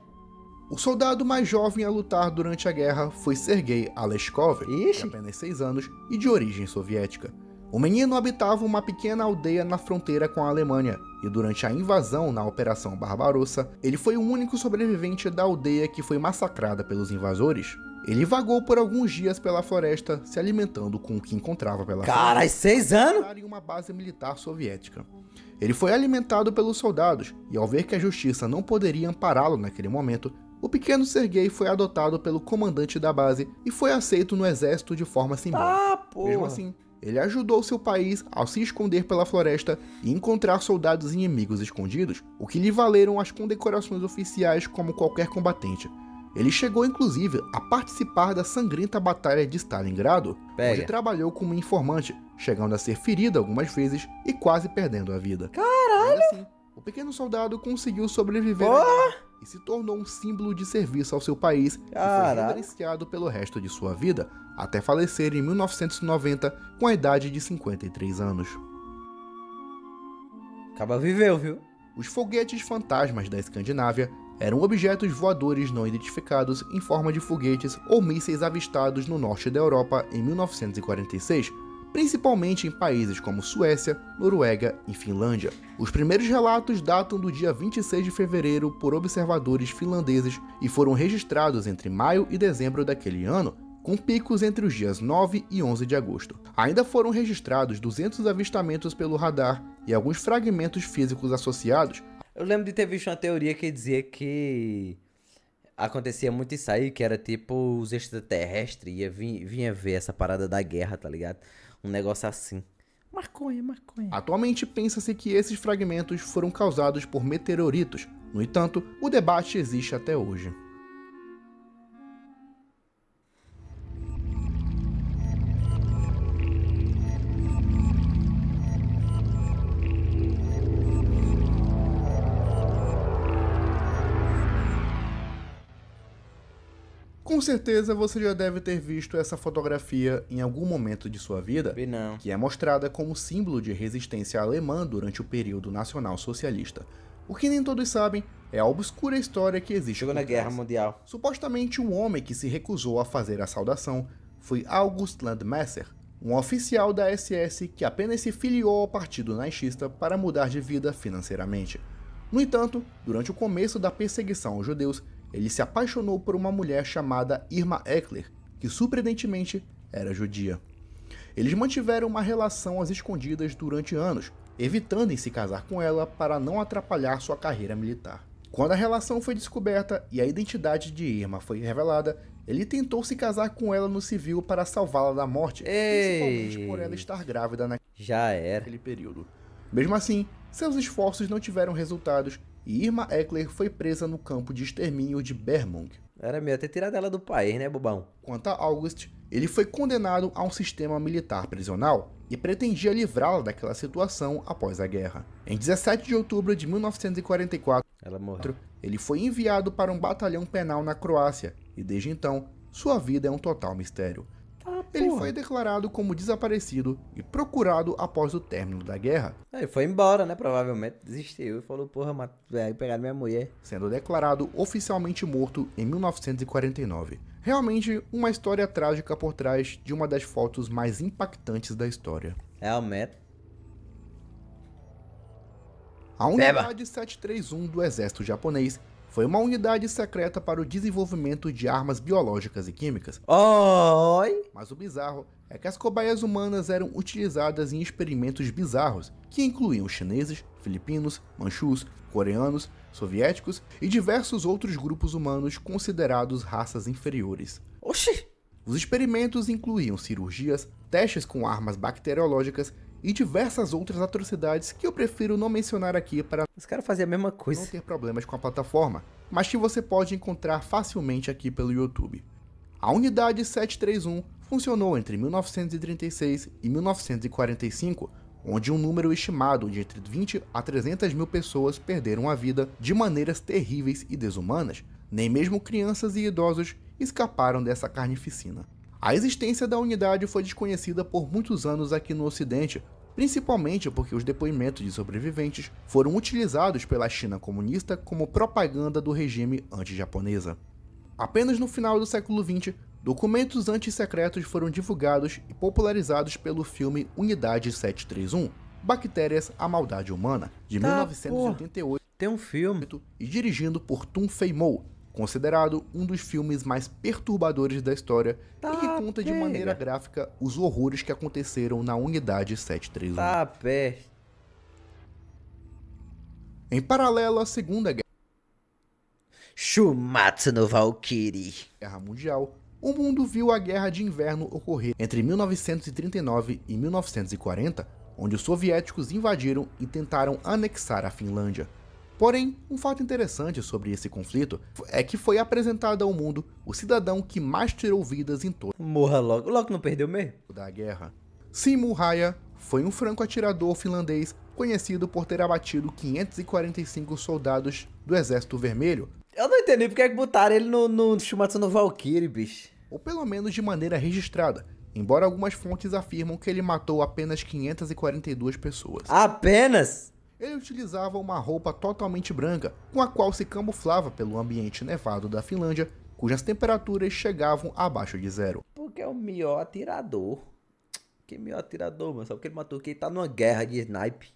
O soldado mais jovem a lutar durante a guerra foi Sergei Aleshkov, de Ixi. apenas 6 anos e de origem soviética. O menino habitava uma pequena aldeia na fronteira com a Alemanha, e durante a invasão na Operação Barbarossa, ele foi o único sobrevivente da aldeia que foi massacrada pelos invasores. Ele vagou por alguns dias pela floresta, se alimentando com o que encontrava pela Caralho, 6 anos? em uma base militar soviética. Ele foi alimentado pelos soldados, e ao ver que a justiça não poderia ampará-lo naquele momento, o pequeno Sergei foi adotado pelo comandante da base e foi aceito no exército de forma simbólica. Porra. Mesmo assim, ele ajudou seu país ao se esconder pela floresta e encontrar soldados inimigos escondidos, o que lhe valeram as condecorações oficiais como qualquer combatente. Ele chegou inclusive a participar da sangrenta Batalha de Stalingrado, onde trabalhou como informante, chegando a ser ferido algumas vezes e quase perdendo a vida. Caralho! Ainda assim, o pequeno soldado conseguiu sobreviver à guerra e se tornou um símbolo de serviço ao seu país e foi reverenciado pelo resto de sua vida, até falecer em 1990 com a idade de 53 anos. Acaba viveu, viu? Os foguetes fantasmas da Escandinávia eram objetos voadores não identificados em forma de foguetes ou mísseis avistados no norte da Europa em 1946, principalmente em países como Suécia, Noruega e Finlândia. Os primeiros relatos datam do dia 26 de fevereiro por observadores finlandeses e foram registrados entre maio e dezembro daquele ano, com picos entre os dias 9 e 11 de agosto. Ainda foram registrados 200 avistamentos pelo radar e alguns fragmentos físicos associados. Eu lembro de ter visto uma teoria que dizia que acontecia muito isso aí, que era tipo os extraterrestres vinha ver essa parada da guerra, tá ligado? Um negócio assim. Maconha. Atualmente pensa-se que esses fragmentos foram causados por meteoritos. No entanto, o debate existe até hoje. Com certeza você já deve ter visto essa fotografia em algum momento de sua vida, Vi não. que é mostrada como símbolo de resistência alemã durante o período nacional-socialista. O que nem todos sabem é a obscura história que existe Chegou por na Guerra trás. Mundial. Supostamente um homem que se recusou a fazer a saudação foi August Landmesser, um oficial da SS que apenas se filiou ao partido nazista para mudar de vida financeiramente. No entanto, durante o começo da perseguição aos judeus, ele se apaixonou por uma mulher chamada Irma Eckler, que surpreendentemente era judia. Eles mantiveram uma relação às escondidas durante anos, evitando em se casar com ela para não atrapalhar sua carreira militar. Quando a relação foi descoberta e a identidade de Irma foi revelada, ele tentou se casar com ela no civil para salvá-la da morte, principalmente por ela estar grávida Já era. naquele período. Mesmo assim, seus esforços não tiveram resultados e Irma Eckler foi presa no campo de extermínio de Bermung. Era melhor ter tirado ela do país, né, bobão? Quanto a August, ele foi condenado a um sistema militar prisional e pretendia livrá-la daquela situação após a guerra. Em 17 de outubro de 1944, Ela morreu. ele foi enviado para um batalhão penal na Croácia e desde então, sua vida é um total mistério. Ele foi declarado como desaparecido e procurado após o término da guerra, Ele foi embora, né? Provavelmente desistiu e falou, porra, velho, pegaram minha mulher. sendo declarado oficialmente morto em 1949. Realmente, uma história trágica por trás de uma das fotos mais impactantes da história. Realmente. A Unidade 731 do Exército Japonês foi uma unidade secreta para o desenvolvimento de armas biológicas e químicas. Oi! Mas o bizarro é que as cobaias humanas eram utilizadas em experimentos bizarros, que incluíam chineses, filipinos, manchus, coreanos, soviéticos e diversos outros grupos humanos considerados raças inferiores. Oxi! Os experimentos incluíam cirurgias, testes com armas bacteriológicas e diversas outras atrocidades que eu prefiro não mencionar aqui para Os caras faziam a mesma não coisa. ter problemas com a plataforma, mas que você pode encontrar facilmente aqui pelo YouTube. A Unidade 731 funcionou entre 1936 e 1945, onde um número estimado de entre 20 a 300 mil pessoas perderam a vida de maneiras terríveis e desumanas. Nem mesmo crianças e idosos escaparam dessa carnificina. A existência da unidade foi desconhecida por muitos anos aqui no Ocidente, principalmente porque os depoimentos de sobreviventes foram utilizados pela China comunista como propaganda do regime anti-japonesa. Apenas no final do século XX, documentos antissecretos foram divulgados e popularizados pelo filme Unidade 731, Bactérias, a Maldade Humana, de 1988, Tem um filme. e dirigido por Tum Fei-mo, considerado um dos filmes mais perturbadores da história e que conta de maneira gráfica os horrores que aconteceram na Unidade 731. Tá, pé. Em paralelo à Segunda Shumatsu no Valkyrie. Guerra Mundial, o mundo viu a Guerra de Inverno ocorrer entre 1939 e 1940, onde os soviéticos invadiram e tentaram anexar a Finlândia. Porém, um fato interessante sobre esse conflito é que foi apresentado ao mundo o cidadão que mais tirou vidas em toda Morra logo. Logo não perdeu mesmo? a guerra. Simo Häyhä foi um franco-atirador finlandês conhecido por ter abatido 545 soldados do Exército Vermelho, Eu não entendi porque é que botaram ele no Shumatsu no Valkyrie, bicho. ou pelo menos de maneira registrada, embora algumas fontes afirmam que ele matou apenas 542 pessoas. Apenas? Ele utilizava uma roupa totalmente branca, com a qual se camuflava pelo ambiente nevado da Finlândia, cujas temperaturas chegavam abaixo de zero. Porque é o melhor atirador. Que melhor atirador, mano? Só porque ele matou quem tá numa guerra de snipe.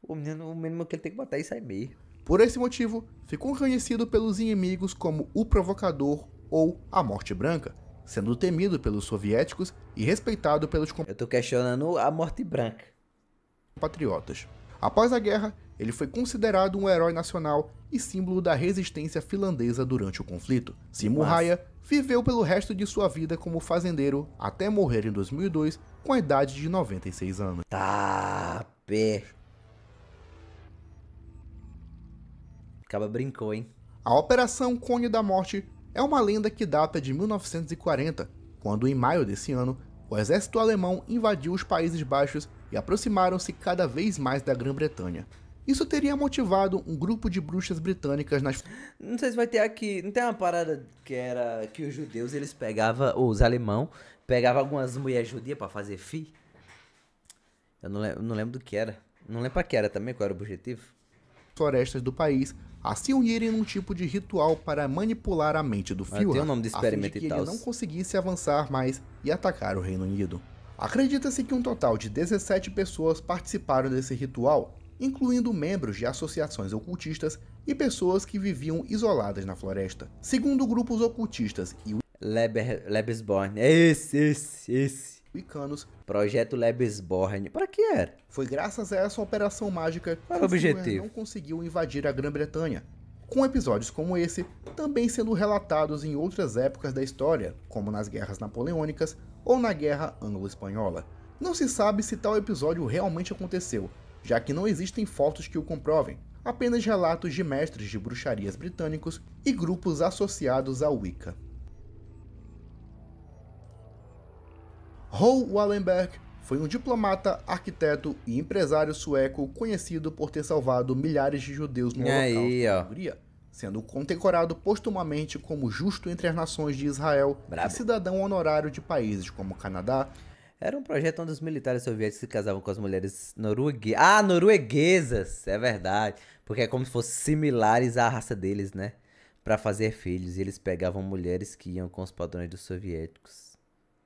O mínimo que ele tem que matar é isso aí mesmo. Por esse motivo, ficou conhecido pelos inimigos como o Provocador ou a Morte Branca, sendo temido pelos soviéticos e respeitado pelos Eu tô questionando a morte branca. compatriotas. Após a guerra, ele foi considerado um herói nacional e símbolo da resistência finlandesa durante o conflito. Simo Häyhä viveu pelo resto de sua vida como fazendeiro até morrer em 2002 com a idade de 96 anos. Tá, pé. Acaba brincou, hein? A Operação Cone da Morte é uma lenda que data de 1940, quando em maio desse ano, o exército alemão invadiu os Países Baixos e aproximaram-se cada vez mais da Grã-Bretanha. Isso teria motivado um grupo de bruxas britânicas nas... Não sei se vai ter aqui. Não tem uma parada que era que os judeus eles pegavam, ou os alemão, pegavam algumas mulheres judias pra fazer fi? Eu não lembro do que era. Não lembro pra que era também, qual era o objetivo. florestas do país a se unirem num tipo de ritual para manipular a mente do Führer, tem o nome do a fim de experimento que e tal. ele não conseguisse avançar mais e atacar o Reino Unido. Acredita-se que um total de 17 pessoas participaram desse ritual, incluindo membros de associações ocultistas e pessoas que viviam isoladas na floresta. Segundo grupos ocultistas e Lebensborn. Esse. wiccanos, Projeto Lebensborn. Para que era? foi graças a essa operação mágica que Qual era o Führer objetivo? não conseguiu invadir a Grã-Bretanha, com episódios como esse também sendo relatados em outras épocas da história, como nas Guerras Napoleônicas ou na Guerra Anglo-Espanhola. Não se sabe se tal episódio realmente aconteceu, já que não existem fotos que o comprovem, apenas relatos de mestres de bruxarias britânicos e grupos associados à Wicca. Raoul Wallenberg foi um diplomata, arquiteto e empresário sueco conhecido por ter salvado milhares de judeus no Holocausto na Hungria, sendo condecorado postumamente como justo entre as nações de Israel Brabo. e cidadão honorário de países como Canadá. Era um projeto onde os militares soviéticos se casavam com as mulheres norueguesas, é verdade. Porque é como se fossem similares à raça deles, né? Pra fazer filhos. E eles pegavam mulheres que iam com os padrões dos soviéticos.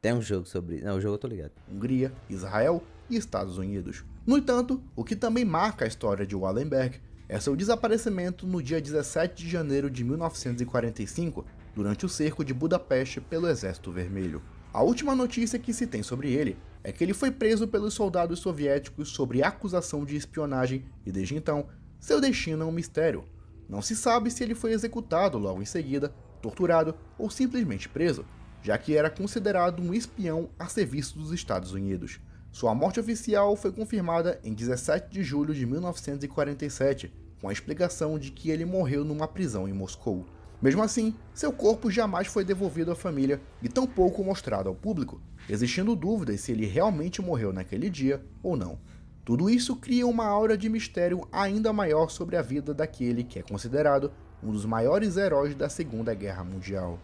Tem um jogo sobre... Não, o jogo eu tô ligado. Hungria, Israel e Estados Unidos. No entanto, o que também marca a história de Wallenberg é seu desaparecimento no dia 17 de janeiro de 1945, durante o cerco de Budapeste pelo Exército Vermelho. A última notícia que se tem sobre ele é que ele foi preso pelos soldados soviéticos sobre acusação de espionagem e, desde então, seu destino é um mistério. Não se sabe se ele foi executado logo em seguida, torturado ou simplesmente preso, já que era considerado um espião a serviço dos Estados Unidos. Sua morte oficial foi confirmada em 17 de julho de 1947, com a explicação de que ele morreu numa prisão em Moscou. Mesmo assim, seu corpo jamais foi devolvido à família e tampouco mostrado ao público, existindo dúvidas se ele realmente morreu naquele dia ou não. Tudo isso cria uma aura de mistério ainda maior sobre a vida daquele que é considerado um dos maiores heróis da Segunda Guerra Mundial.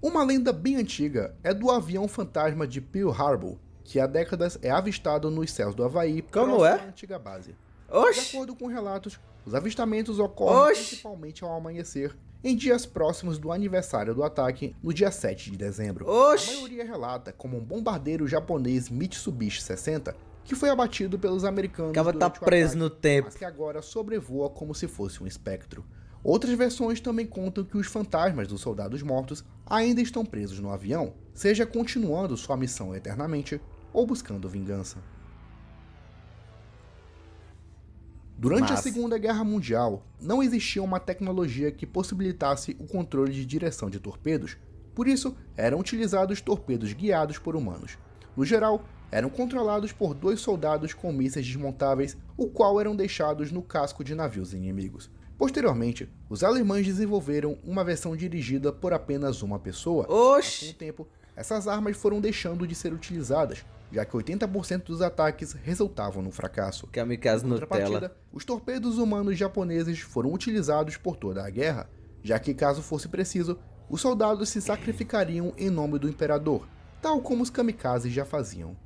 Uma lenda bem antiga é do avião fantasma de Pearl Harbor, que há décadas é avistado nos céus do Havaí próximo à antiga base. De acordo com relatos, os avistamentos ocorrem principalmente ao amanhecer, em dias próximos do aniversário do ataque, no dia 7 de dezembro. A maioria relata como um bombardeiro japonês Mitsubishi 60, que foi abatido pelos americanos durante o ataque, no tempo, mas que agora sobrevoa como se fosse um espectro. Outras versões também contam que os fantasmas dos soldados mortos ainda estão presos no avião, seja continuando sua missão eternamente ou buscando vingança. Durante a Segunda Guerra Mundial, não existia uma tecnologia que possibilitasse o controle de direção de torpedos, por isso eram utilizados torpedos guiados por humanos. No geral, eram controlados por 2 soldados com mísseis desmontáveis, o qual eram deixados no casco de navios inimigos. Posteriormente, os alemães desenvolveram uma versão dirigida por apenas uma pessoa. Mas, com o tempo, essas armas foram deixando de ser utilizadas, já que 80% dos ataques resultavam no fracasso. Kamikaze Nutella. Os torpedos humanos japoneses foram utilizados por toda a guerra, já que, caso fosse preciso, os soldados se sacrificariam em nome do imperador, tal como os kamikazes já faziam.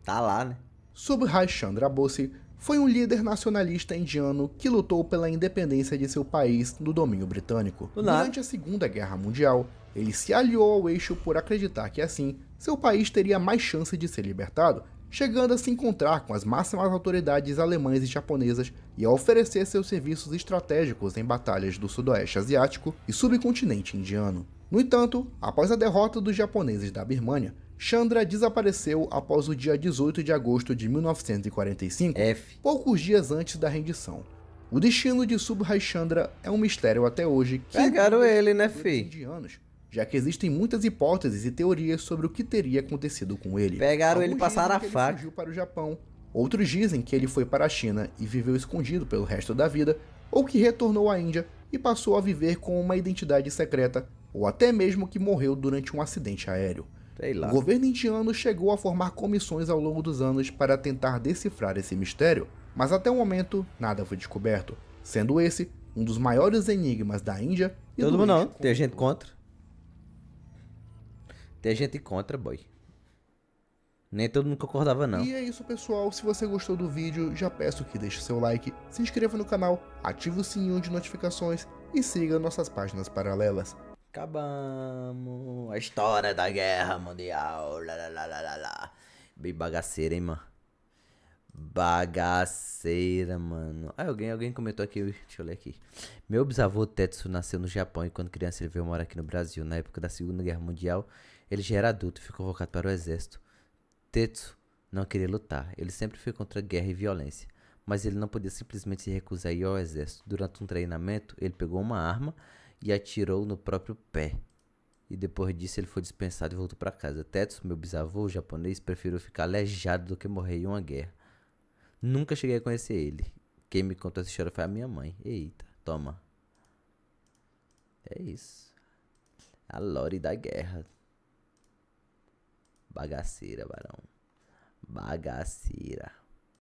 Tá lá, né? Subhas Chandra Bose foi um líder nacionalista indiano que lutou pela independência de seu país do domínio britânico. Durante a Segunda Guerra Mundial, ele se aliou ao eixo por acreditar que assim, seu país teria mais chance de ser libertado, chegando a se encontrar com as máximas autoridades alemãs e japonesas e a oferecer seus serviços estratégicos em batalhas do Sudoeste Asiático e subcontinente indiano. No entanto, após a derrota dos japoneses da Birmânia, Chandra desapareceu após o dia 18 de agosto de 1945, poucos dias antes da rendição. O destino de Subhas Chandra é um mistério até hoje. Pegaram ele, né, indianos, já que existem muitas hipóteses e teorias sobre o que teria acontecido com ele. Pegaram ele, passaram a faca. Ele fugiu para o Japão. Outros dizem que ele foi para a China e viveu escondido pelo resto da vida, ou que retornou à Índia e passou a viver com uma identidade secreta, ou até mesmo que morreu durante um acidente aéreo. Sei lá. O governo indiano chegou a formar comissões ao longo dos anos para tentar decifrar esse mistério, mas até o momento nada foi descoberto, sendo esse um dos maiores enigmas da Índia e Todo do mundo não, eixo tem gente contra. Tem gente contra, boy. Nem todo mundo concordava, não. E é isso, pessoal. Se você gostou do vídeo, já peço que deixe seu like, se inscreva no canal, ative o sininho de notificações e siga nossas páginas paralelas. Acabamos a história da guerra mundial. Lá, lá, lá, lá, lá, lá. Bem bagaceira, hein, mano. Bagaceira, mano. Ah, alguém comentou aqui, deixa eu ler aqui. Meu bisavô Tetsu nasceu no Japão e quando criança ele veio morar aqui no Brasil. Na época da Segunda Guerra Mundial, ele já era adulto e foi convocado para o exército. Tetsu não queria lutar, ele sempre foi contra guerra e violência, mas ele não podia simplesmente se recusar a ir ao exército. Durante um treinamento, ele pegou uma arma e atirou no próprio pé. E depois disso ele foi dispensado e voltou para casa. Tetsu, meu bisavô japonês, preferiu ficar aleijado do que morrer em uma guerra. Nunca cheguei a conhecer ele. Quem me contou essa história foi a minha mãe. Eita, toma. É isso. A Lore da guerra. Bagaceira, varão. Bagaceira.